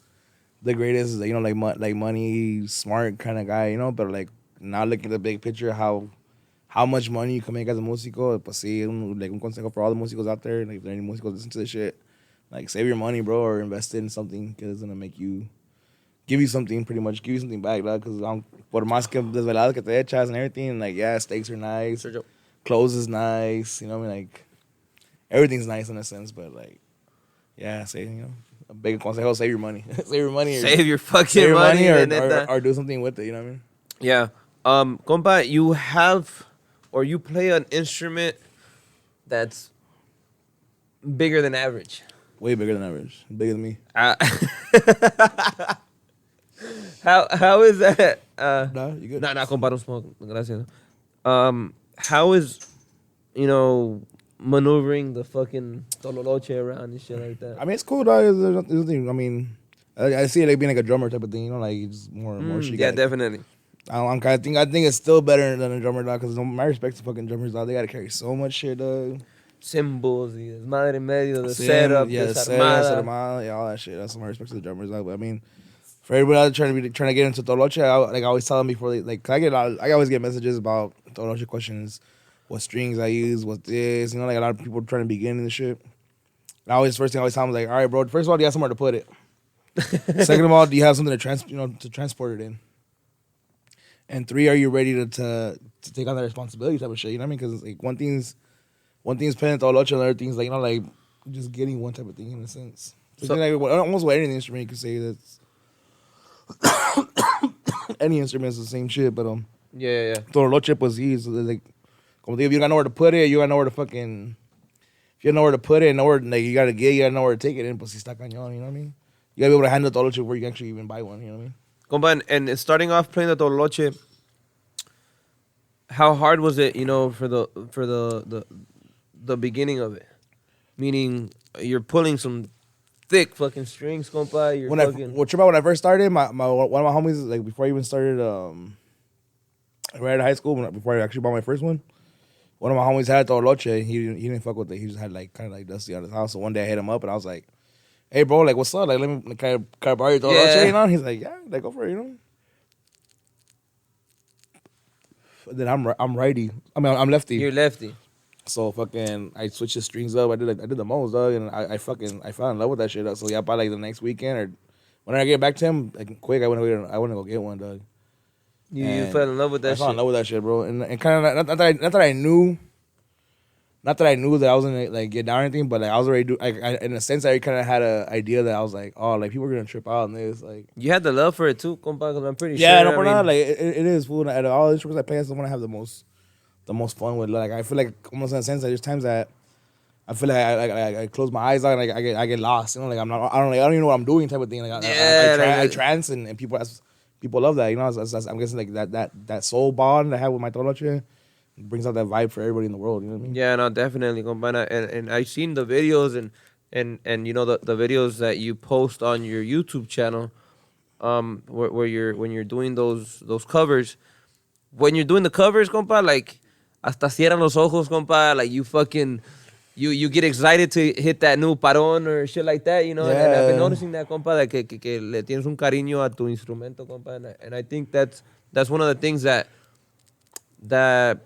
like money, smart kind of guy, but like now looking at the big picture, how much money you can make as a músico, pues sí, like un consejo for all the músicos out there, like if there are any músicos listen to this shit, like save your money, bro, or invest it in something because it's gonna give you something, pretty much give you something back, dog. Because por más que desveladas que te echas and everything, like yeah, steaks are nice, clothes is nice, you know what I mean, like everything's nice in a sense, but like yeah, a big consejo, save your money, save your fucking money, or do something with it, you know what I mean? Yeah, compa, you have or you play an instrument that's bigger than average. Way bigger than average, bigger than me. How is that? Nah, you good? Nah, compa, don't smoke. Gracias. How is, maneuvering the fucking Tololoche around and shit like that? I mean, it's cool, dog. There's nothing. I mean, I see it like being like a drummer type of thing, like it's more shit. Yeah, definitely. I think it's still better than a drummer, dog. Because my respect to fucking drummers, dog. They gotta carry so much shit, dog. Cymbals, madre medio, the setup, yeah, desarmada, yeah, all that shit. That's my respect to the drummers, dog. But I mean, for everybody out there trying to get into Tololoche, I always tell them before I always get messages about Tololoche questions, what strings I use, what this, like a lot of people trying to begin in the shit. And first thing I always tell them is like, all right, bro. First of all, do you have somewhere to put it? Second of all, do you have something to transport it in? And 3, are you ready to take on that responsibility type of shit? You know what I mean? Because like one thing's playing Tololoche, and other things like just getting one type of thing in a sense. So like, almost with any instrument you could say that's any instrument is the same shit, but yeah. Tololoche, pues sí, so like, como digo, if you got nowhere to put it, you got nowhere to fucking, if you got nowhere to put it, nowhere like you gotta know where to take it in, pues sí está cañón, you know what I mean? You gotta be able to handle Tololoche where you can actually even buy one, you know what I mean? Compa, and starting off playing the Tololoche, how hard was it, for the beginning of it? Meaning you're pulling some thick fucking strings, compa. When I first started, one of my homies, like before I even started right out of high school, before I actually bought my first one of my homies had Tololoche. He didn't fuck with it. He just had like kind of like dusty on his house. So one day I hit him up and I was like, "Hey bro, like what's up? Like let me kind of borrow your Tololoche, you know?" And he's like, "Yeah, like go for it, you know." Then I'm righty. I mean I'm lefty. You're lefty. So fucking, I switched the strings up. I did the most, dog, and I fell in love with that shit. Dog. So yeah, by like the next weekend or when I get back to him, like quick, I went to go get one, dog. You fell in love with that shit. I fell in love with that shit, bro. And kind of not that I knew that I was gonna like get down or anything, but like I was already in a sense I kind of had an idea that I was like, oh, like people are gonna trip out on this. Like you had the love for it too, compa. Because I'm pretty sure. Yeah, no, for now, like it is, fool. Out of all the instruments I play, that's the one I have the most fun with. Like I feel like almost in a sense that there's times that I feel like I close my eyes out and I get lost. Like I don't even know what I'm doing type of thing. Like I trance and people love that. I'm guessing like that soul bond I have with my Tololoche brings out that vibe for everybody in the world. You know what I mean? Yeah, no, definitely, compa. And I've seen the videos and the videos that you post on your YouTube channel, where when you're doing those covers. When you're doing the covers, compa, like hasta cierran los ojos, compa. Like you fucking, you get excited to hit that new parón or shit like that, Yeah. And I've been noticing that, compa, that que le tienes un cariño a tu instrumento, compa. And I think that's one of the things that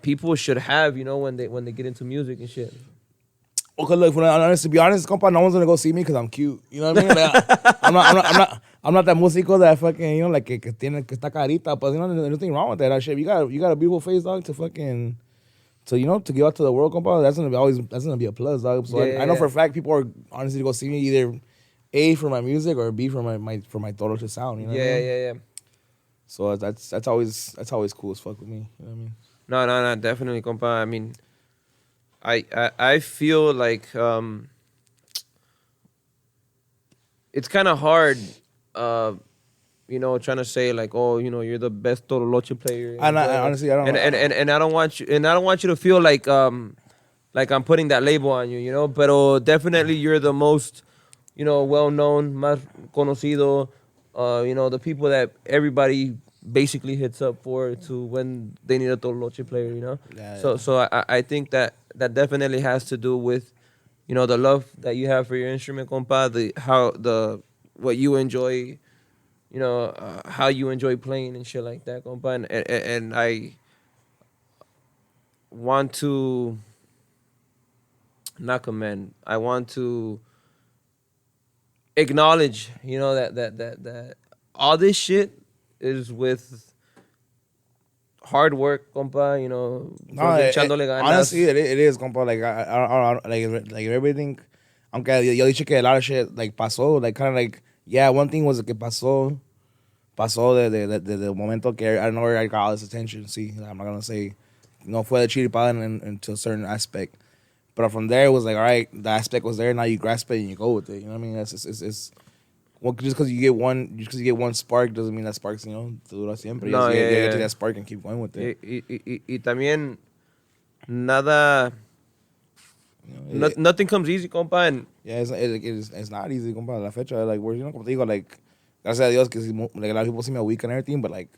people should have, when they get into music and shit. Okay, look, to be honest, compa, no one's gonna go see me because I'm cute. You know what I mean? Like, I'm not that músico that fucking, like que está carita, but there's nothing wrong with that shit. You got a beautiful face, dog, to fucking, to give out to the world, compa. That's gonna be a plus, dog. So I know for a fact people are honestly to go see me either A for my music or B for my Tololoche sound. You know? Yeah. So that's always cool as fuck with me. You know what I mean? No, definitely, compa. I mean, I feel like it's kind of hard, trying to say like, oh, you're the best Tololoche player. And honestly, I don't. And I don't want you to feel like I'm putting that label on you, But definitely, you're the most, well known, más conocido the people that everybody basically hits up for to when they need a Tololoche player, Yeah, So I think that definitely has to do with, the love that you have for your instrument, compa, what you enjoy, how you enjoy playing and shit like that, compa, and I want to not commend. I want to acknowledge, that all this shit is with hard work, compa. no, Fucking echándole ganas. honestly, it is, compa. Like, like everything. Aunque yo dije que a lot of shit, like, pasó. Like, kind of like, yeah, one thing was que pasó de momento que I don't know where I got all this attention. See, I'm not gonna say, no fue de chiripada into a certain aspect. But from there, it was like, all right, the aspect was there. Now you grasp it and you go with it. You know what I mean? It's well, just because you get one spark doesn't mean that sparks, te dura siempre. No, You yeah. get that spark and keep going with it. Y también nada, nothing comes easy, compa. And Yeah, it's not easy, compa. La fecha, like, where, como te digo, like, gracias a Dios, que like, a lot of people see me a week and everything, but like,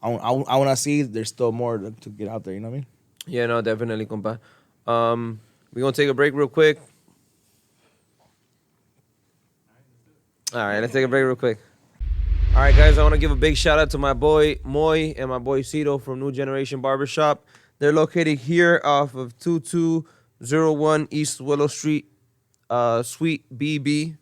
I want to see there's still more to get out there. You know what I mean? yeah, no, definitely, compa. We're gonna take a break real quick. All right, let's take a break real quick. All right, guys, I want to give a big shout out to my boy Moy and my boy Cito from New Generation Barbershop. They're located here off of 2201 East Willow Street, Suite BB,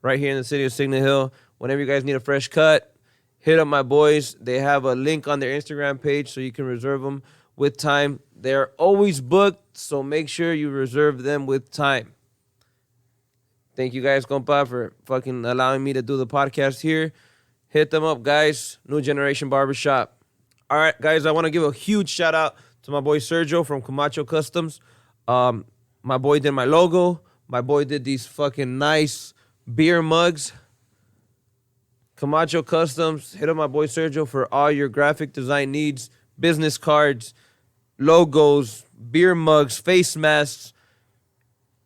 right here in the city of Signal Hill. Whenever you guys need a fresh cut, hit up my boys. They have a link on their Instagram page so you can reserve them with time. They're always booked, so make sure you reserve them with time. Thank you guys, compa, for fucking allowing me to do the podcast here. Hit them up, guys. New Generation Barbershop. All right, guys, I want to give a huge shout out to my boy Sergio from Camacho Customs. My boy did my logo. My boy did these fucking nice beer mugs. Camacho Customs. Hit up my boy Sergio for all your graphic design needs, business cards, logos, beer mugs, face masks,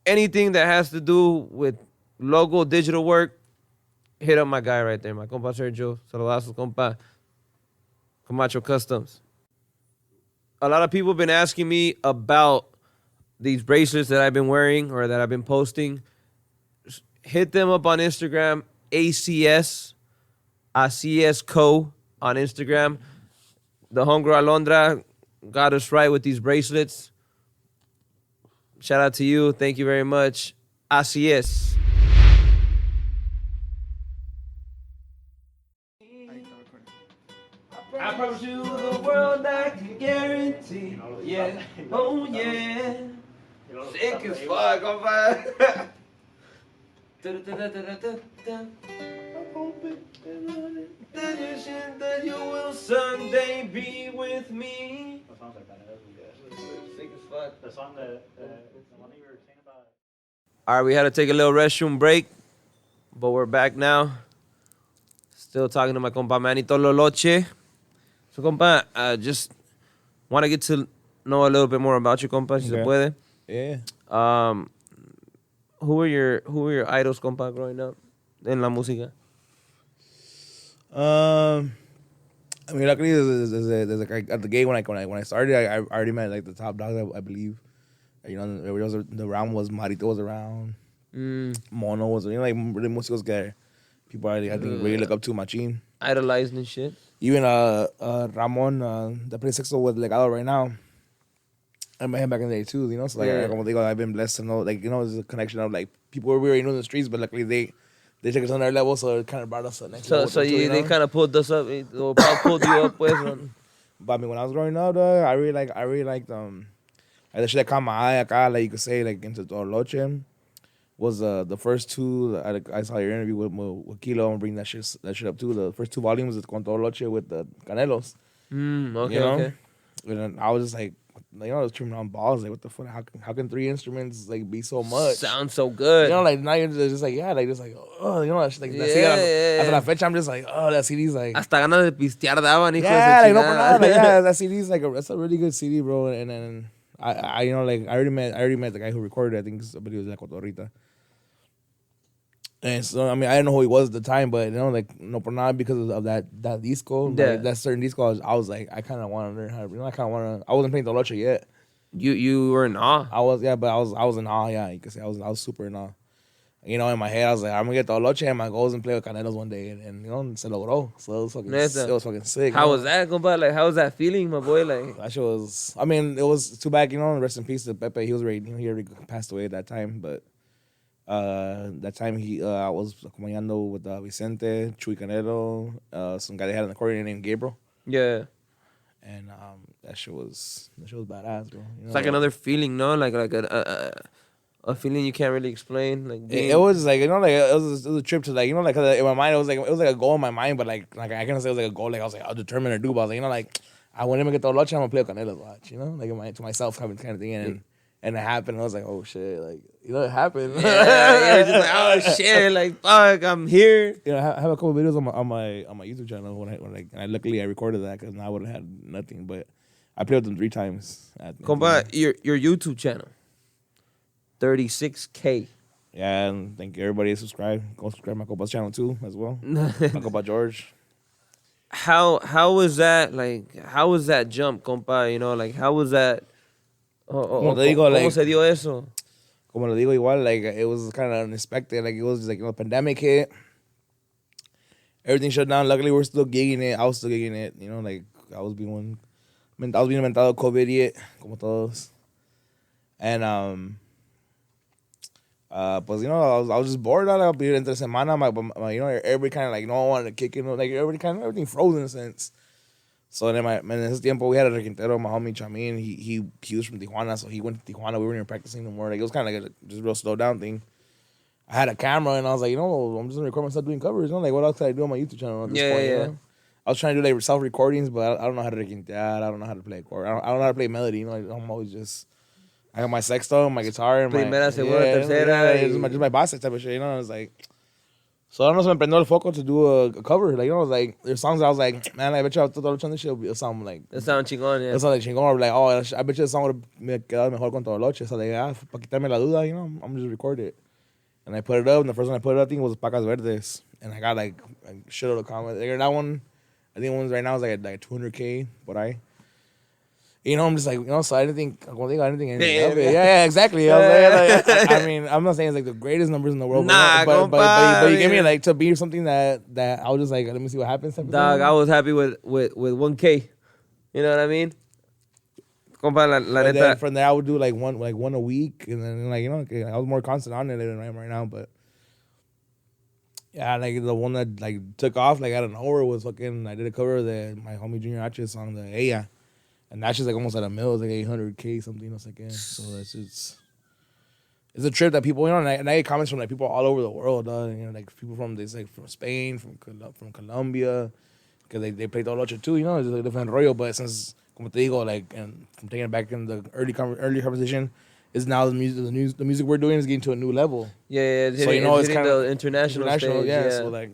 anything that has to do with logo, digital work. Hit up my guy right there, my compa Sergio. Saludazos, compa. Camacho Customs. A lot of people have been asking me about these bracelets that I've been wearing or that I've been posting. Hit them up on Instagram, ACS Co. on Instagram. The Homegirl Alondra got us right with these bracelets. Shout out to you. Thank you very much. ACS. I promise you the world I can guarantee. Yeah. Oh, yeah. Sick as fuck, compa. That you will someday be with me. What song's like that? Sick as fuck. The song the one that you were saying about. All right, we had to take a little restroom break, but we're back now. Still talking to my compa Manny Tololoche. So, compa, just want to get to know a little bit more about you, compa, si se puede. Yeah. Who were your idols, compa, growing up in la música? I mean, luckily, there's like at the gate when I started, I already met like the top dogs, I believe. The round was Marito was around, Mono was, like the Musicos guy. People I think really look up to Machine. Idolizing and shit. Even Ramon, that plays sexto with Legado right now. I met him back in the day too, So like, como digo, I've been blessed to know, like, there's a connection of like people we already know in the streets, but luckily they took us on their level, so it kind of brought us to the next level. So they kind of pulled us up, or pulled you up, pues. But I mean, when I was growing up, I really liked like the shit that caught my eye, acá, like you could say, like into Tololoche, was the first two. I saw your interview with Kilo and bring that shit up too. The first two volumes with Tololoche with the Canelos. Okay, okay. And then I was just like, I was trimming on balls. Like, what the fuck? How can three instruments like be so much? Sound so good. Like now you're just like, yeah, like just like, oh, like that yeah. After that fecha, I'm just like, oh, that CD's like. Hasta ganas de pistear daban, hijo yeah, de like, no por nada, like, yeah, chingada. that CD's like that's a really good CD, bro. And then I already met the guy who recorded it. I think somebody was like Cotorrita. And so I mean, I didn't know who he was at the time, but like no, but not because of that disco, like, that certain disco. I was like, I kind of want to learn how to. I kind of want to. I wasn't playing Tololoche yet. You were in awe. I was, but I was in awe. Yeah, you could say I was super in awe. In my head, I was like, I'm gonna get Tololoche, and my goal is to play with Canelos one day, and se logró. So it was fucking sick. How was that, compa? Like, how was that feeling, my boy? Like, that shit was. I mean, it was too bad. Rest in peace to Pepe. He was already, he already passed away at that time, but. That time I was acompañando with Vicente, Chuy Canelo, some guy they had an accordion named Gabriel. Yeah. And that shit was badass, bro. It's like another feeling, no? Like a feeling you can't really explain. Like it was like like it was a trip to like like in my mind it was like a goal in my mind, but like I can't say it was like a goal. Like I was like I'll determine or do, but I was like like I want him to get the Tololoche, I'm gonna play with Canelo's watch, like to myself kind of thing. And it happened. I was like, oh shit, like it happened. Yeah, just like, oh shit, like fuck, I'm here. I have a couple videos on my YouTube channel when I luckily I recorded that because now I would have had nothing. But I played with them 3 times. Compa, your YouTube channel, 36K. Yeah, and thank you everybody subscribe. Go subscribe my Copa's channel too as well. My Copa George. How was that? Like, how was that jump, compa? Like how was that? Como te digo, ¿Cómo se dio eso? Como le digo igual, like it was kind of unexpected. Like it was just like pandemic hit, everything shut down. Luckily, we're still gigging it. I was still gigging it. Like I was being inventado COVID yet, como todos. And pues I was just bored. I'll be entre semana. My everybody kind of like no one wanted to kick it. Like everything froze in a sense. So then in ese tiempo we had a requintero, my homie Chamin. He was from Tijuana, so he went to Tijuana. We weren't even practicing no more. Like it was kind of like just a real slow down thing. I had a camera and I was like, I'm just gonna record myself doing covers. Like what else could I do on my YouTube channel at this point? I was trying to do like self recordings, but I don't know how to requintear. I don't know how to play a chord. I don't know how to play melody. Like I'm always just. I got my sexto, my guitar, and Primera, segunda, tercera. Just my base type of shit. I was like. So I don't know, se me prendió el foco to do a cover. Like, I was like, there's songs I was like, man, I bet you I thought this shit would sound like... It sound chingón, yeah. It sound like chingón. Or like, oh, I bet you the song would have quedado mejor con Tololoche. So like, para quitarme la duda, I'm just record it. And I put it up, and the first one I put it up, I think was Pacas Verdes. And I got like a shitload of comments. Like, that one, I think one right now is like 200K, but I'm just like, so I didn't think, yeah, exactly. I mean, I'm not saying it's like the greatest numbers in the world, but you give me like to be something that I was just like, let me see what happens. Dog, I was happy with 1K. You know what I mean? Compa, la neta. Then from there, I would do like one a week, and then I was more constant on it than I am right now, but. Yeah, like the one that like took off like out of nowhere was fucking. I did a cover of my homie Junior H's song, the Ella. And that's just like almost at a mil. It's like 800K something. So it's a trip that people, and I get comments from like people all over the world, like people from from Spain, from Colombia, because they play Tololoche too. It's like a different rollo. But since, como te digo, like, and from taking it back in the early conversation, is now the music we're doing is getting to a new level. Yeah. So it's kind of the international stage. Yeah. So like,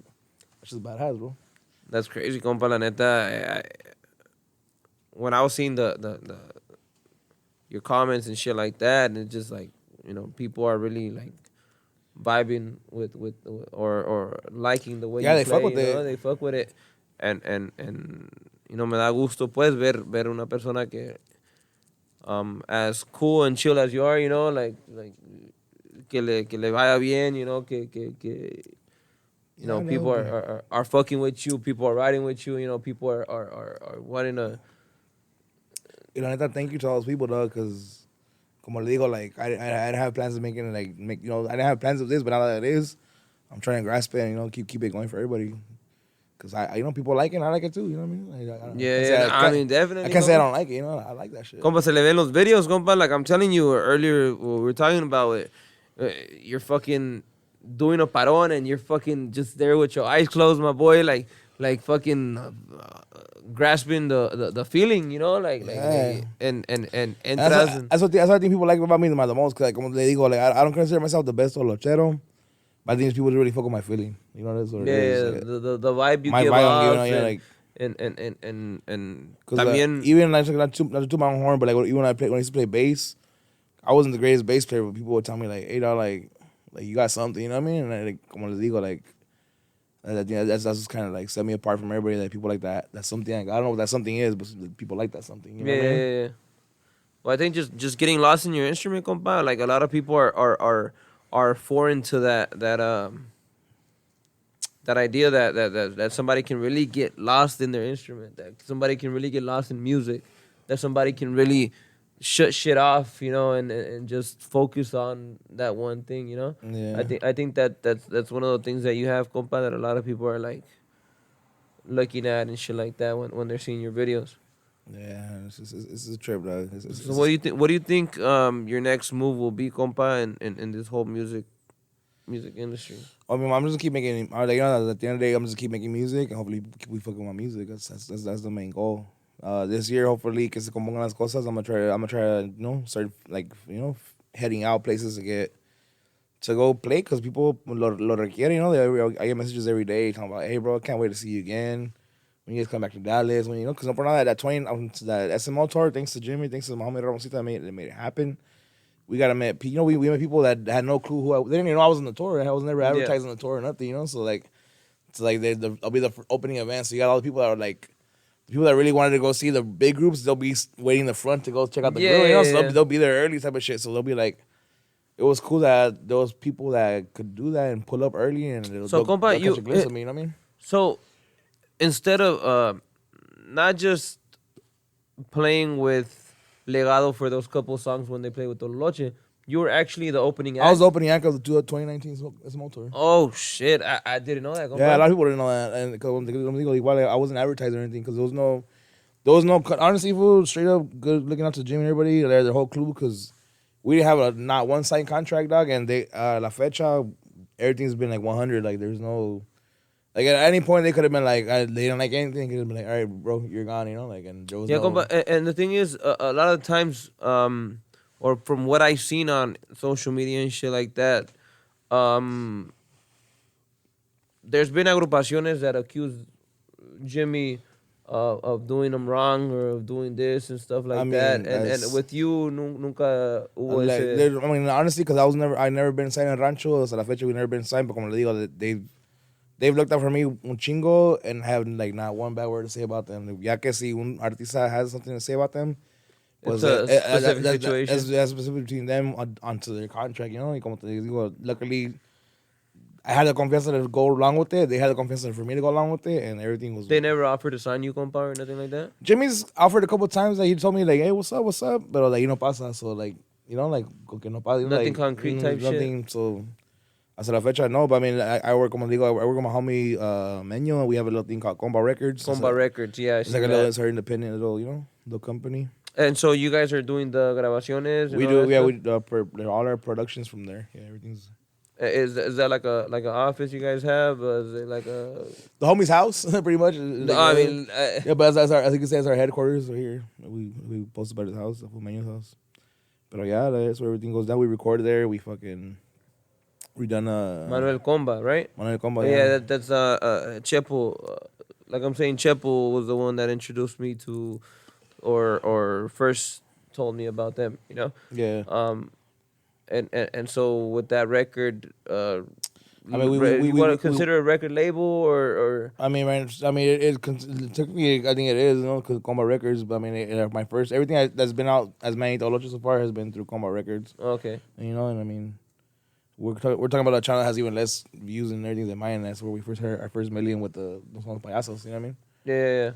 it's just badass, bro. That's crazy, compa. La neta. When I was seeing the your comments and shit like that, and it's just like, people are really like vibing with or liking the way you play. Fuck with it. They fuck with it. And me da gusto pues ver una persona que as cool and chill as you are, like que le vaya bien, que people are fucking with you, people are riding with you, people are wanting to. Neta, thank you to all those people, dog, because, como le digo, like, I didn't have plans of making it, like, I didn't have plans of this, but now that it is, I'm trying to grasp it and, keep it going for everybody. Because, people like it, and I like it too, you know what I mean? Like, I mean, definitely. I can't say I don't like it, I like that shit. Compa, se le ven los videos, compa, like I'm telling you earlier, what we were talking about it, you're fucking doing a parón, and you're fucking just there with your eyes closed, my boy, like fucking... grasping the feeling, and entras. That's what I think people like about me the most. Cause like, como le digo, like I don't consider myself the best tolochero, but I think people really fuck with my feeling. That's what it is. Like, the vibe you give off, and también even not to toot my own horn, but like even when I used to play bass, I wasn't the greatest bass player, but people would tell me like, hey, dog, like Like you got something, you know what I mean? And like, como les digo, like that's just kind of like set me apart from everybody. Like people like that. That's something. I don't know what that something is, but people like that something. You know what I mean? Yeah. Well, I think just getting lost in your instrument, compa. Like a lot of people are foreign to that idea that somebody can really get lost in their instrument, that somebody can really get lost in music, that somebody can really shut shit off, you know, and just focus on that one thing, you know. Yeah. I think that's one of the things that you have, compa, that a lot of people are like looking at and shit like that when they're seeing your videos. Yeah, it's a trip, dog. So what do you think? What do you think your next move will be, compa, in this whole music industry? I mean, I'm just gonna keep making. Like, you know, at the end of the day, I'm just keep making music, and hopefully we fucking my music. That's the main goal. This year, hopefully, que se compongan las cosas. I'm gonna try to, you know, start like, you know, heading out places to go play, because people lo requieren. You know, I get messages every day talking about, hey, bro, I can't wait to see you again. When you guys come back to Dallas, when you know, because no, for now that that SMO tour, thanks to Jimmy, thanks to my homie Ramosita, that made it happen. We got to meet, you know, we met people that had no clue they didn't even know I was on the tour. I was never advertising the tour or nothing, you know. So like, it's like I'll be the opening event. So you got all the people that are like, the people that really wanted to go see the big groups. They'll be waiting in the front to go check out the group, you know. So they'll be there early type of shit. So they'll be like, it was cool that there was people that could do that and pull up early, and they'll compa, catch a glimpse of me, you know what I mean? So instead of not just playing with Legado for those couple songs when they play with Tololoche, you were actually the opening act. I was the opening act of the 2019 SMO tour. Oh shit, I didn't know that. Yeah, a lot of people didn't know that, and because I wasn't advertising or anything, because there was no honestly, fool, straight up good looking out to Jimmy and everybody, their whole crew, because we didn't have not one signed contract, dog, and they la fecha, everything's been like 100. Like there's no, like at any point they could have been like, they didn't like anything. They could have been like, all right, bro, you're gone, you know, like, and there was compa, and the thing is, a lot of times, or from what I've seen on social media and shit like that, there's been agrupaciones that accuse Jimmy of doing them wrong or of doing this and stuff like that. And with you, nunca hubo ese... I mean, honestly, because I never been signed in Rancho, hasta la fecha we never been signed, but como le digo, they've looked out for me un chingo and have like not one bad word to say about them. Ya que si un artista has something to say about them, it's a specific situation. That's specific between them onto their contract, you know. Y como te digo, luckily, I had the confianza to go along with it. They had the confianza for me to go along with it, and everything was... They never offered to sign you, compa, or nothing like that? Jimmy's offered a couple of times that he told me, like, hey, what's up? But, like, no pasa. So, like, you know, like, que no pasa. Nothing like, concrete type nothing, shit? So, hasta la fecha, no. But, I mean, I work, como digo, I work with my homie Meño, and we have a little thing called Comboc Records. Comboc Records, yeah. It's like it's her independent little, you know, little company. And so you guys are doing the grabaciones? We do, yeah. We all our productions from there. Yeah, everything's... Is that like an office you guys have? Is it like a... The homie's house, pretty much. No, I mean... yeah, but as you can say, it's our headquarters right here. We posted by his house, the Meño's house. But yeah, that's where everything goes down. We record there. We done Manuel Comba, right? Manuel Comba, yeah. That's Chepo. Like I'm saying, Chepo was the one that introduced me to, or first told me about them. You know. Yeah. And so with that record, I mean, we want to consider a record label or. I mean, right, I mean, it technically, I think it is, you know, because Comboc Records. But I mean, my first everything that's been out as Manny Tololoche so far has been through Comboc Records. Okay. And, you know, and I mean, we're talking about a channel that has even less views and everything than mine. And that's where we first heard our first million with the song Payasos. You know what I mean? Yeah.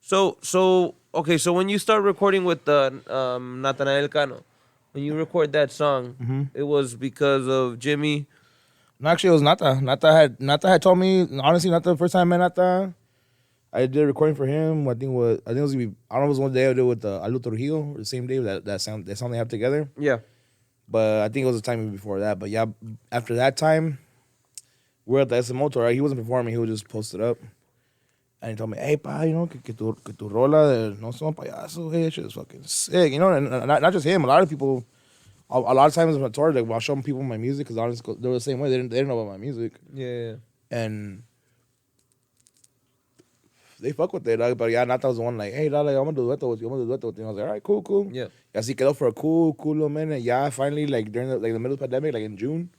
So okay. So when you start recording with Natanael Cano. When you record that song, It was because of Jimmy. No, actually, it was Nata. Nata had told me, honestly, not the first time I met Nata. I did a recording for him. I think it was gonna be, I don't know if it was one day I did it with Alu Trujillo, the same day that song they have together. Yeah. But I think it was the time before that. But yeah, after that time, we're at the SMO tour, right? He wasn't performing, he would just post it up. And he told me, hey, pa, you know, que tu rola de No Somos Payasos, hey, that shit is fucking sick. You know, and not just him, a lot of people, a lot of times on the tour, like, I'll show people my music, because honestly, they were the same way. They didn't know about my music. Yeah. And they fuck with it, dog. But yeah, Nata was the one like, hey, dog, like, I'm gonna do dueto with you. And I was like, all right, cool. Yeah. Y así quedó for a cool little minute. Yeah, finally, like, during the middle of the pandemic, like in June,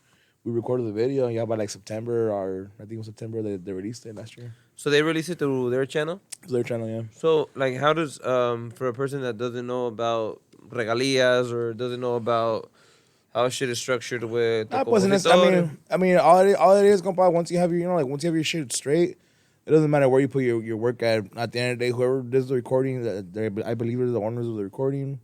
we recorded the video, and yeah, by like September, or I think it was September, they released it last year. So they released it through their channel. It's their channel, yeah. So like, how does for a person that doesn't know about regalias or doesn't know about how shit is structured with the compositor? I mean, all it is, compa, once you have your, once you have your shit straight, it doesn't matter where you put your work at. At the end of the day, whoever does the recording, I believe they're the owners of the recording.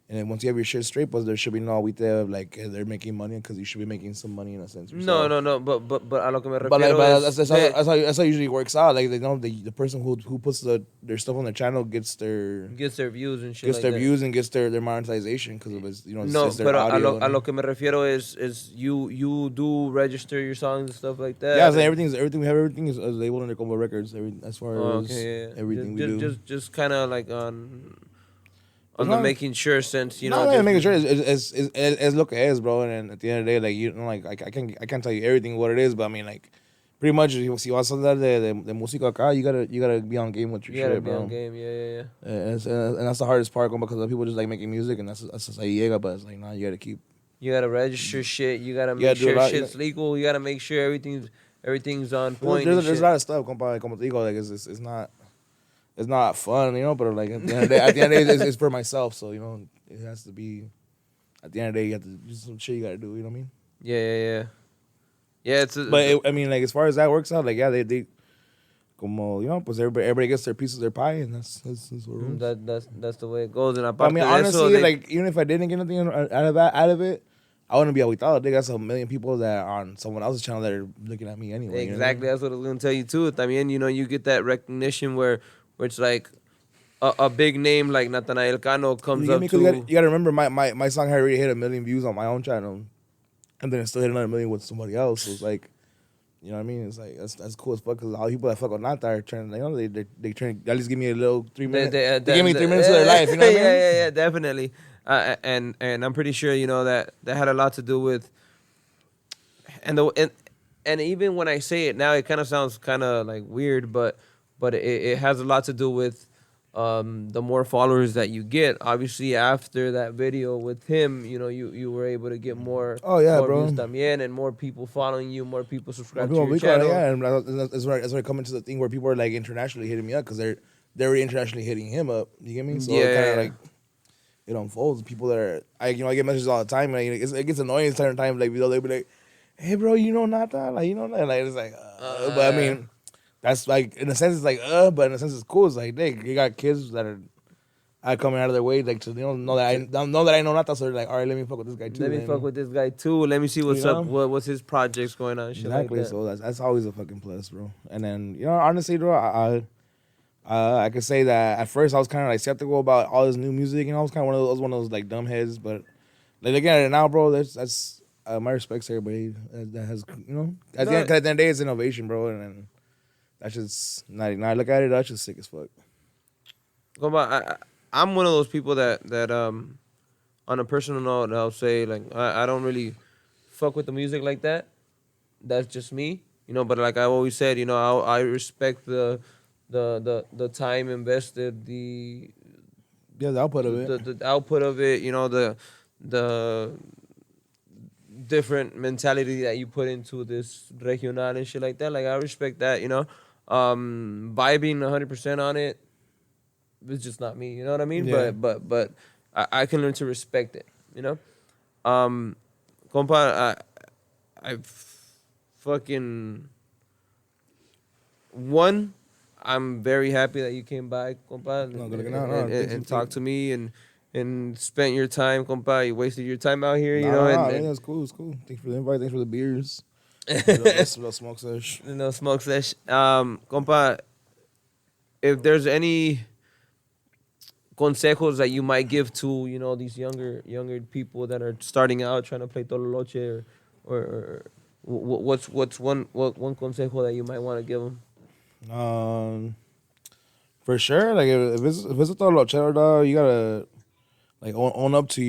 And then once you have your shit straight, but there should be no ahorita of like they're making money, because you should be making some money in a sense. No. But a lo que me refiero But es that's how it usually works out. Like they know the person who puts their stuff on their channel gets their views and shit. Gets their views and gets their monetization because of his, it's their but audio. A lo que me refiero is you do register your songs and stuff like that. Yeah, so everything is labeled under Comboc Records. As far as everything we do. Just kind of like on the making sure sense, making sure it's lo que es, bro. And at the end of the day, like I can't tell you everything what it is, but I mean, like, pretty much if you want to hablar de música acá, you gotta be on game with your shit, bro. You gotta be on game, yeah. And that's the hardest part, because people just like making music, and that's ahí llega, but it's like, nah, you gotta keep. You gotta register shit. You gotta make sure shit's legal. You gotta make sure everything's on point. There's a lot of stuff, compa. Como te digo, like it's not fun, but like at the end of the day, it's for myself. So it has to be. At the end of the day, you have to do some shit you gotta do. You know what I mean? Yeah. Yeah, I mean, like, as far as that works out, like, yeah, they como pues everybody gets their piece of their pie, and that's what it is. That's the way it goes. And I mean, honestly, like, even if I didn't get anything out of it, I wouldn't be agüitado. They got a million people that are on someone else's channel that are looking at me anyway. Exactly, that's what I was gonna tell you too. También, you get that recognition where it's like a big name like Nathaniel Cano comes up to. You gotta remember, my song had already hit 1 million views on my own channel, and then it still hit another 1 million with somebody else. So it's like, you know what I mean? It's like that's cool as fuck, because all the people that fuck with Nata are trying, they trying to at least give me a little 3 minutes. They give me 3 minutes of their life. You know what I mean? Yeah, definitely. And I'm pretty sure that had a lot to do with, and even when I say it now, it kind of sounds kind of like weird, but it has a lot to do with the more followers that you get. Obviously, after that video with him, you were able to get more. Oh yeah, more bro. Views también, and more people following you, more people subscribing to your channel. Yeah, and that's where I come into the thing where people are like internationally hitting me up, because they're already internationally hitting him up. You get me? So it kind of like it unfolds. People that are I get messages all the time, and it gets annoying certain times. Like they'll be like, "Hey, bro, not that?" Like that. Like it's like, but I mean. That's like, in a sense, it's like, but in a sense, it's cool. It's like, you got kids that are coming out of their way, like, to know that I know Nata, so they're like, all right, let me fuck with this guy too. Let me see what's up. What's his projects going on? Shit exactly. Like that. So that's always a fucking plus, bro. And then honestly, bro, I could say that at first I was kind of like skeptical about all this new music, and I was kind of one of those like dumb heads. But like looking at it now, bro, that's my respects to everybody that has at the end of the day, it's innovation, bro, and then. That's just not. I look at it. That's just sick as fuck. I'm one of those people that on a personal note, I'll say like I don't really fuck with the music like that. That's just me, But like I always said, I respect the time invested, the output of it, the output of it, the different mentality that you put into this regional and shit like that. Like I respect that, vibing 100% on it. It's just not me, you know what I mean? Yeah. But I can learn to respect it, Compa, I fucking I'm very happy that you came by, compa, and talked to me and spent your time, compa. You wasted your time out here, it's cool. It's cool. Thanks for the invite. Thanks for the beers. little smoke sesh. No smoke sesh. Compa, if there's any consejos that you might give to, these younger people that are starting out trying to play Tololoche, or what's one consejo that you might want to give them? For sure, like if it's a Tololoche, dog, you gotta like own up to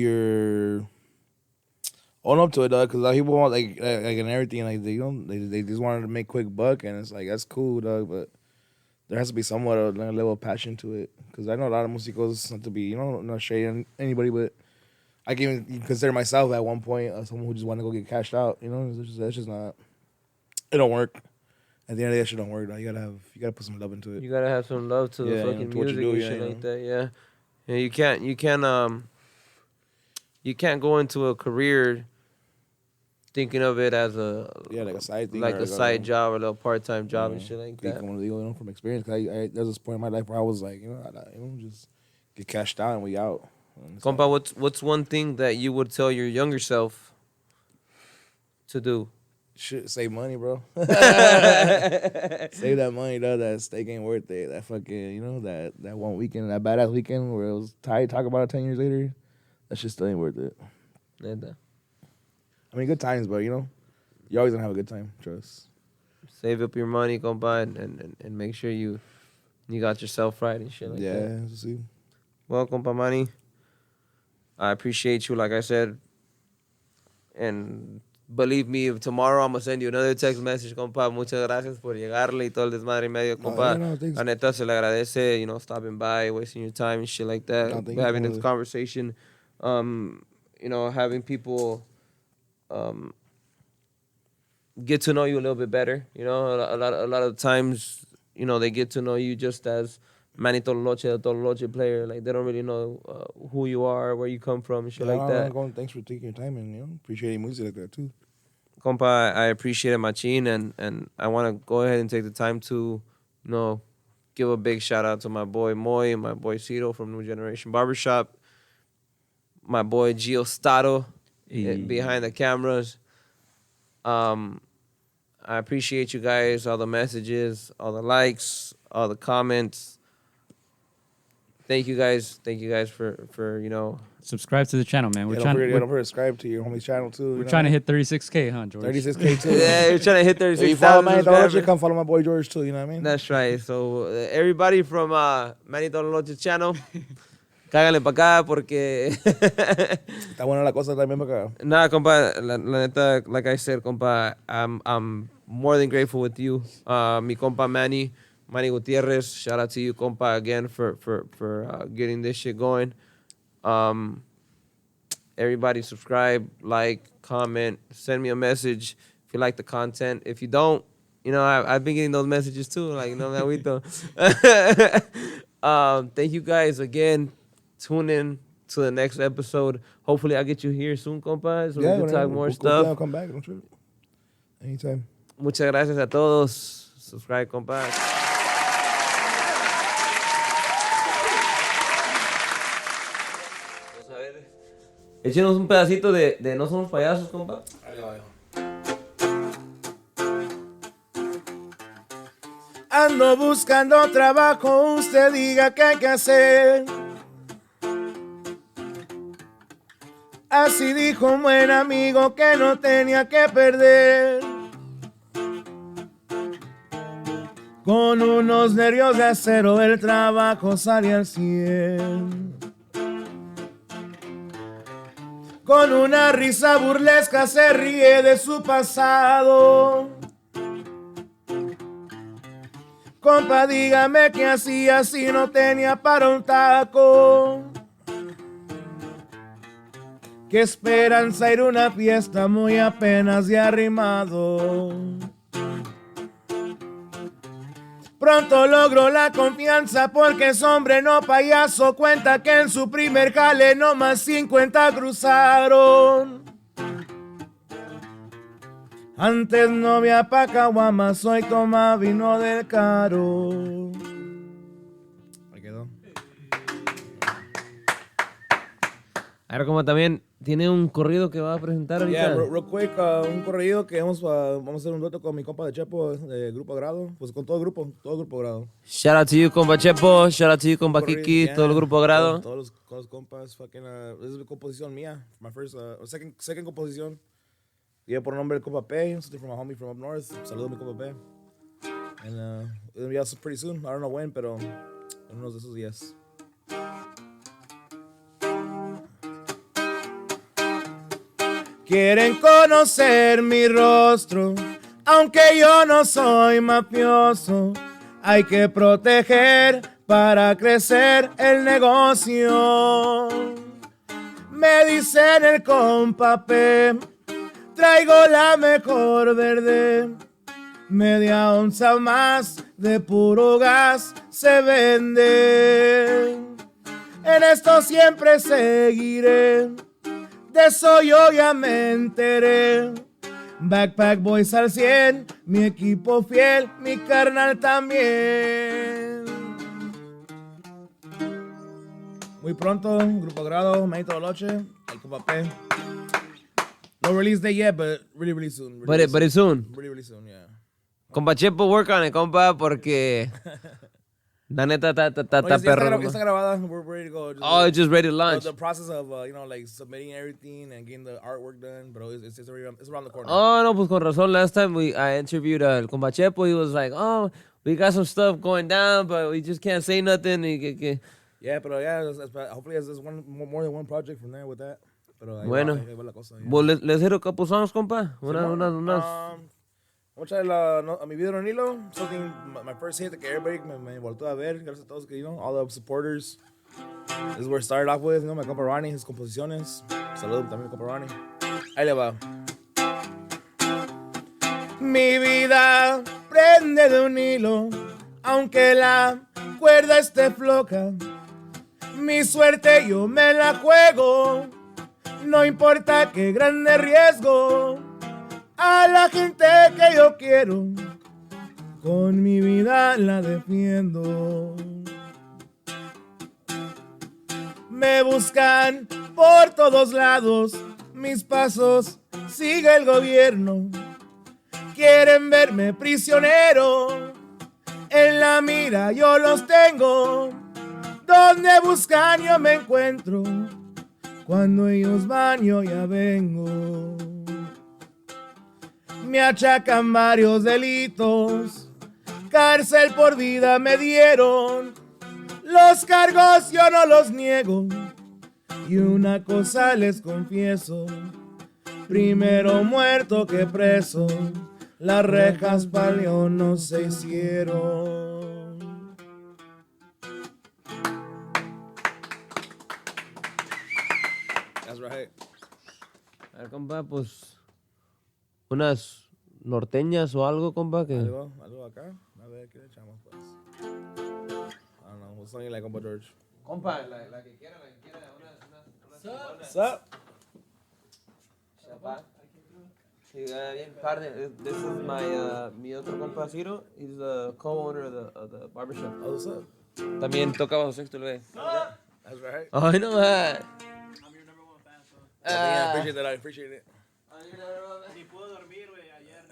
it, dog. Because a lot of people want like and everything, like they just wanted to make quick buck, and it's like that's cool, dog. But there has to be somewhat of a level of passion to it. Because I know a lot of musicos, not to be not shading anybody, but I can even consider myself at one point someone who just want to go get cashed out. You know, that's just not. It don't work. At the end of the day, that shit don't work. You gotta put some love into it. You gotta have some love to the fucking to what you music do, and yeah, shit you like know. that. Yeah, yeah. You can't go into a career thinking of it as like a side thing, like or a side job or a little part-time job and shit like Speak that. from experience. Cause there's this point in my life where I was like, just get cashed out and we out. Compa, what's one thing that you would tell your younger self to do? Shit, save money, bro. Save that money, though. That steak ain't worth it. That fucking, that one weekend, that badass weekend where it was tight. Talk about it 10 years later. That shit still ain't worth it. Neta. I mean, good times, but you're always gonna have a good time. Trust. Save up your money, compa, and make sure you got yourself right and shit like that. Yeah, see. Well, compa Manny, I appreciate you, like I said, and believe me, if tomorrow I'm gonna send you another text message, compa. Muchas gracias por llegarle y todo el desmadre y medio, compa. La neta se le agradece, stopping by, wasting your time and shit like that, having this conversation, having people get to know you a little bit better. A lot of times, they get to know you just as Manny Tololoche, the Tololoche player. Like, they don't really know who you are, where you come from, and shit like that. Thanks for taking your time and appreciating music like that too. Compa, I appreciate it, machine, and I want to go ahead and take the time to, give a big shout out to my boy Moy and my boy Cito from New Generation Barbershop, my boy Gio Stato behind the cameras. I appreciate you guys, all the messages, all the likes, all the comments. Thank you guys for subscribe to the channel, man. Don't forget to subscribe to your homie's channel too. We're trying to hit 36K, huh, George? 36K too. Yeah, we're trying to hit 36,000. You follow Manny Tololoche, come follow my boy George too. You know what I mean? That's right. So everybody from Manny Tololoche channel, cáganle para acá porque Está buena la cosa también para acá. Nah, compa, la neta, like I said, compa, I'm more than grateful with you. Mi compa Manny Gutierrez, shout out to you, compa, again for getting this shit going. Everybody subscribe, like, comment, send me a message if you like the content. If you don't, I've been getting those messages too, like, thank you guys again. Tune in to the next episode. Hopefully I'll get you here soon, compa, so we can talk more stuff. I'll come back, don't trip. Anytime. Muchas gracias a todos. Subscribe, compa. Échenos un pedacito de No Somos Payasos, compa. Ando buscando trabajo, usted diga qué hay que hacer. Así dijo un buen amigo que no tenía que perder. Con unos nervios de acero el trabajo sale al 100. Con una risa burlesca se ríe de su pasado. Compa, dígame qué hacía si no tenía para un taco. Qué esperanza ir a una fiesta muy apenas de arrimado. Pronto logró la confianza porque es hombre no payaso. Cuenta que en su primer jale nomás 50 cruzaron. Antes novia pa' caguamas, hoy toma vino del caro. Ahí quedó. Ahora como también tiene un corrido que va a presentar ahorita. Yeah, real quick, un corrido que vamos a hacer un dueto con mi compa de Chepo, de Grupo Grado, pues con todo el Grupo Grado. Shout out to you, compa Chepo. Shout out to you, compa Kiki, todo el Grupo Grado. Todos los compas, fucking, es mi composición mía, my first, second composición. Lleva por nombre el compa P, something from a homie from up north. Saludos mi compa P. And it'll be out pretty soon, I don't know when, pero en unos de esos días. Quieren conocer mi rostro, aunque yo no soy mafioso. Hay que proteger para crecer el negocio. Me dicen el compa P, traigo la mejor verde. Media onza más de puro gas se vende. En esto siempre seguiré, de eso yo ya me enteré. Backpack Boys al 100, mi equipo fiel, mi carnal también. Muy pronto, Grupo Grado, Manny Tololoche, el compa P. No release date yet, but really soon. But it's soon. Really soon, yeah. Compa Chepo, work on it, compa, porque la neta está perro. Está grabada, we're ready to go. It's just ready to launch. The process of, like submitting everything and getting the artwork done, bro, it's around the corner. Oh, no, pues con razón. Last time I interviewed el compa Chepo, he was like, oh, we got some stuff going down, but we just can't say nothing. Yeah, pero hopefully there's more than one project from there with that. Pero bueno, va la cosa, yeah. Well, let's hit a couple songs, compa. Unas. Vamos a echarle a mi vida en un hilo. Something, my first hit que everybody me volvió a ver. Gracias a todos que, all the supporters. This is where it started off with, my compa Ronnie, his composiciones. Saludos también, compa Ronnie. Ahí le va. Mi vida prende de un hilo, aunque la cuerda esté floja. Mi suerte yo me la juego, no importa qué grande riesgo. A la gente que yo quiero, con mi vida la defiendo. Me buscan por todos lados, mis pasos sigue el gobierno. Quieren verme prisionero, en la mira yo los tengo. Donde buscan yo me encuentro, cuando ellos van yo ya vengo. Me achacan varios delitos, cárcel por vida me dieron. Los cargos yo no los niego, y una cosa les confieso: primero muerto que preso, las rejas pa'l león no se hicieron. That's right. A ver, compa, pues unas norteñas o algo, compa, que... Algo acá. A ver, ¿qué le echamos, pues? I don't know. What's something like compa George? Compa, la que quiera, unas Sup? Chapa. Sí, bien, par de... This is my, mi otro compa, Ciro. He's the co-owner of the barbershop. Oh, what's up? También toca bajo sexto, güey. That's right. Ay, no, man. I'm your number one fan, so. I appreciate that. I appreciate it. Ni puedo dormir, güey, ayer.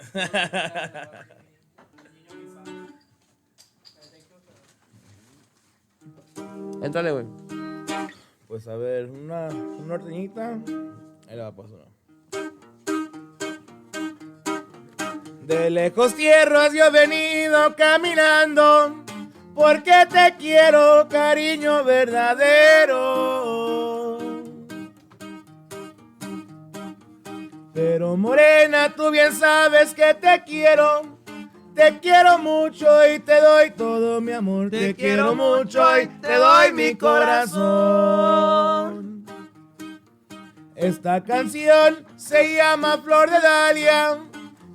Entrale, güey. Pues a ver, una norteñita. Ahí le va a pasar una. De lejos tierras yo he venido caminando, porque te quiero, cariño verdadero. Pero morena, tú bien sabes que te quiero mucho y te doy todo mi amor. Te quiero mucho y te doy mi corazón. Esta canción se llama Flor de Dalia,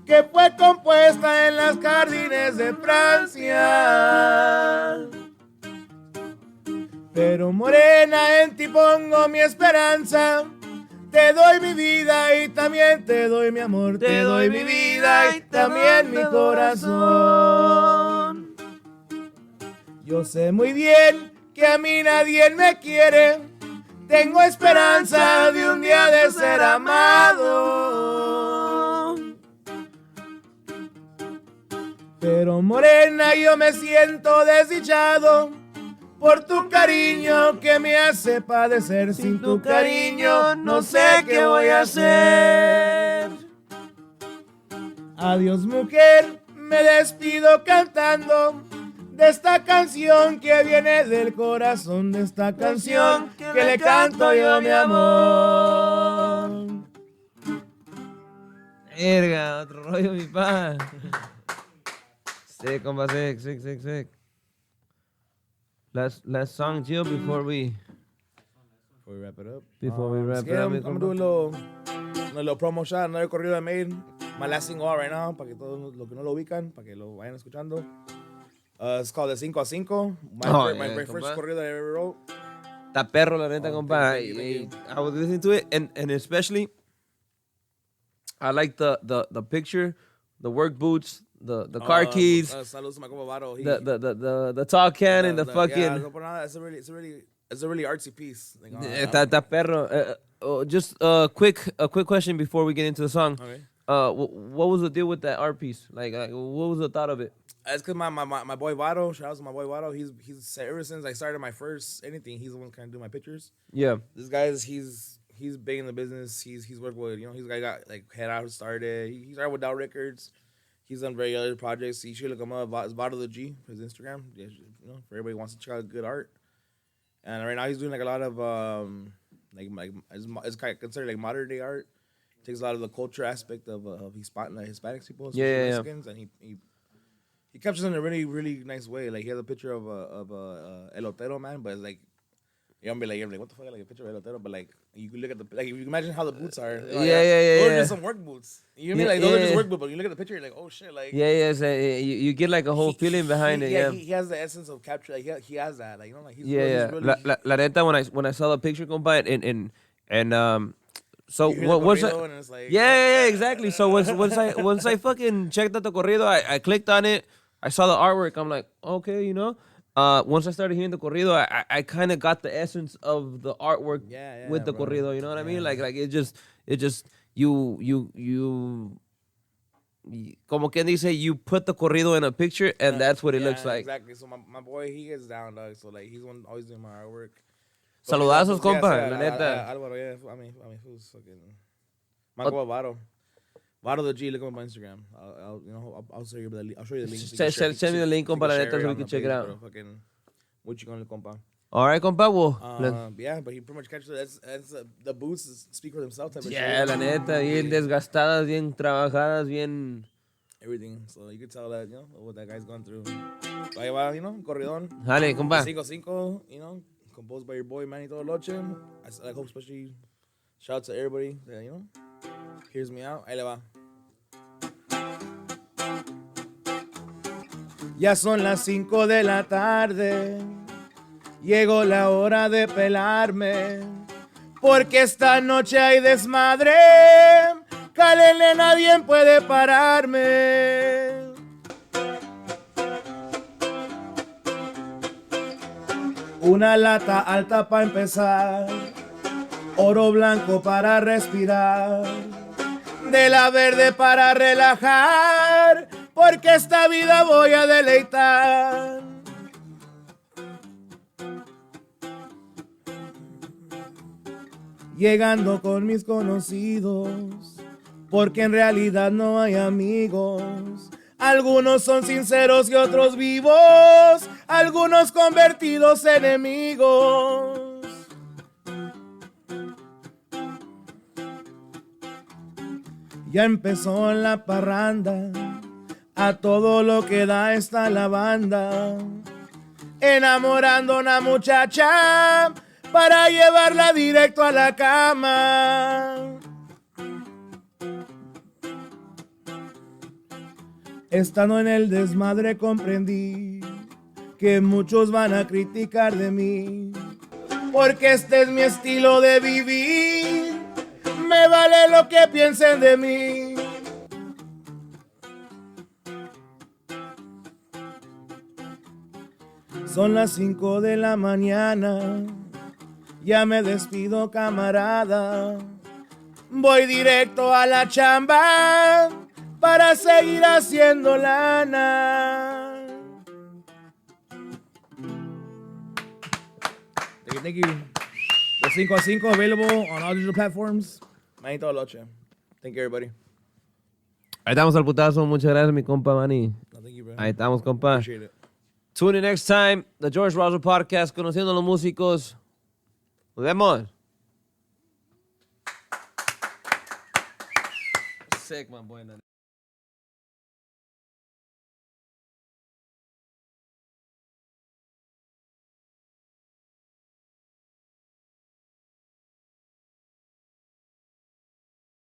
que fue compuesta en las jardines de Francia. Pero morena, en ti pongo mi esperanza. Te doy mi vida y también te doy mi amor. Te doy mi vida y también mi corazón. Yo sé muy bien que a mí nadie me quiere. Tengo esperanza de un día de ser amado. Pero morena, yo me siento desdichado por tu cariño que me hace padecer. Sin tu cariño no sé qué voy a hacer. Adiós, mujer, me despido cantando de esta canción que viene del corazón, de esta canción que le canto yo mi amor. Verga, otro rollo, mi pa. Sick, compa, sick. Last song, Gio, before we Before we wrap it up. Before we wrap it Yeah, up, I'm gonna do a little promo shot, another corrido I made. My last single out right now, para que todos los que no lo ubican, para que lo vayan escuchando. It's called The 5 a 5. My very first corrido I ever wrote. Está perro, la neta, compa. Thank you. I was listening to it, and especially, I like the picture, the work boots, the car keys, Saludos to my compa Varo. the tall can, and the fucking. Yeah, no, nada, it's a really artsy piece. Like, Está perro. Just a quick question before we get into the song. Okay. What was the deal with that art piece? Like what was the thought of it? It's because my boy Vado, shout out to my boy Vado. He's ever since I started my first anything, he's the one kind of do my pictures. Yeah. This guy's he's big in the business. He's worked with he's got like Head Out started. He started with Dow Records. He's done very other projects. You should look him up. It's Vado the G, his Instagram. Yeah, for everybody who wants to check out good art. And right now he's doing like a lot of it's kind of considered like modern day art. Takes a lot of the culture aspect of Hispanic people, Mexicans, and he captures it in a really, really nice way. Like he has a picture of a elotero man, but it's like you're like, what the fuck, like a picture of elotero, but like you can look at you can imagine how the boots are. Yeah. Those are just some work boots. You know what I mean? Like those are just work boots, but you look at the picture, you're like, oh shit, like So you get like a whole feeling behind it. Yeah, he has the essence of capture. Like he has that. Like like he's he's really. La neta, when I saw the picture, compa, and so what's that? Like, yeah, exactly. So once I fucking checked out the corrido, I clicked on it. I saw the artwork. I'm like, okay, once I started hearing the corrido, I kind of got the essence of the artwork with the corrido. You know what I mean? Like it just you como quien dice, you put the corrido in a picture and that's what it looks like. Exactly. So my boy, he gets down, dog. So like he's one always doing my artwork. Saludazos, compa, la neta. Álvaro, yeah. I mean, who's fucking my compa Varo. Varo the G, look at my Instagram. I'll show you the link. I'll show you the link. Send me the link, compa, la neta, so we can check it out. Fucking, what you gonna compa? All right, compa, well. Yeah, but he pretty much catches it. That's the boots speak for themselves type of shit. La neta, bien desgastadas, bien trabajadas, bien. Everything. So you can tell that, what that guy's gone through. So ahí va, corridón. Dale, compa. 5-5, composed by your boy Manny Tololoche. I hope especially shout out to everybody that, hears me out. Ahí le va. Ya son las 5 de la tarde. Llegó la hora de pelarme. Porque esta noche hay desmadre. Cálele, nadie puede pararme. Una lata alta para empezar, oro blanco para respirar, de la verde para relajar, porque esta vida voy a deleitar. Llegando con mis conocidos, porque en realidad no hay amigos. Algunos son sinceros y otros vivos, algunos convertidos enemigos. Ya empezó la parranda, a todo lo que da está la banda, enamorando a una muchacha para llevarla directo a la cama. Estando en el desmadre comprendí que muchos van a criticar de mí, porque este es mi estilo de vivir, me vale lo que piensen de mí. Son las 5 de la mañana, ya me despido, camarada, voy directo a la chamba para seguir haciendo lana. Thank you. The 5-5 available on all digital platforms. Manny Tololoche. Thank you, everybody. Ahí estamos al putazo. Muchas gracias, mi compa Manny. No, thank you, bro. Ahí estamos, compa. Appreciate it. Tune in next time. The Jorge Razo Podcast, Conociendo los Músicos. Nos vemos. Sick, my boy.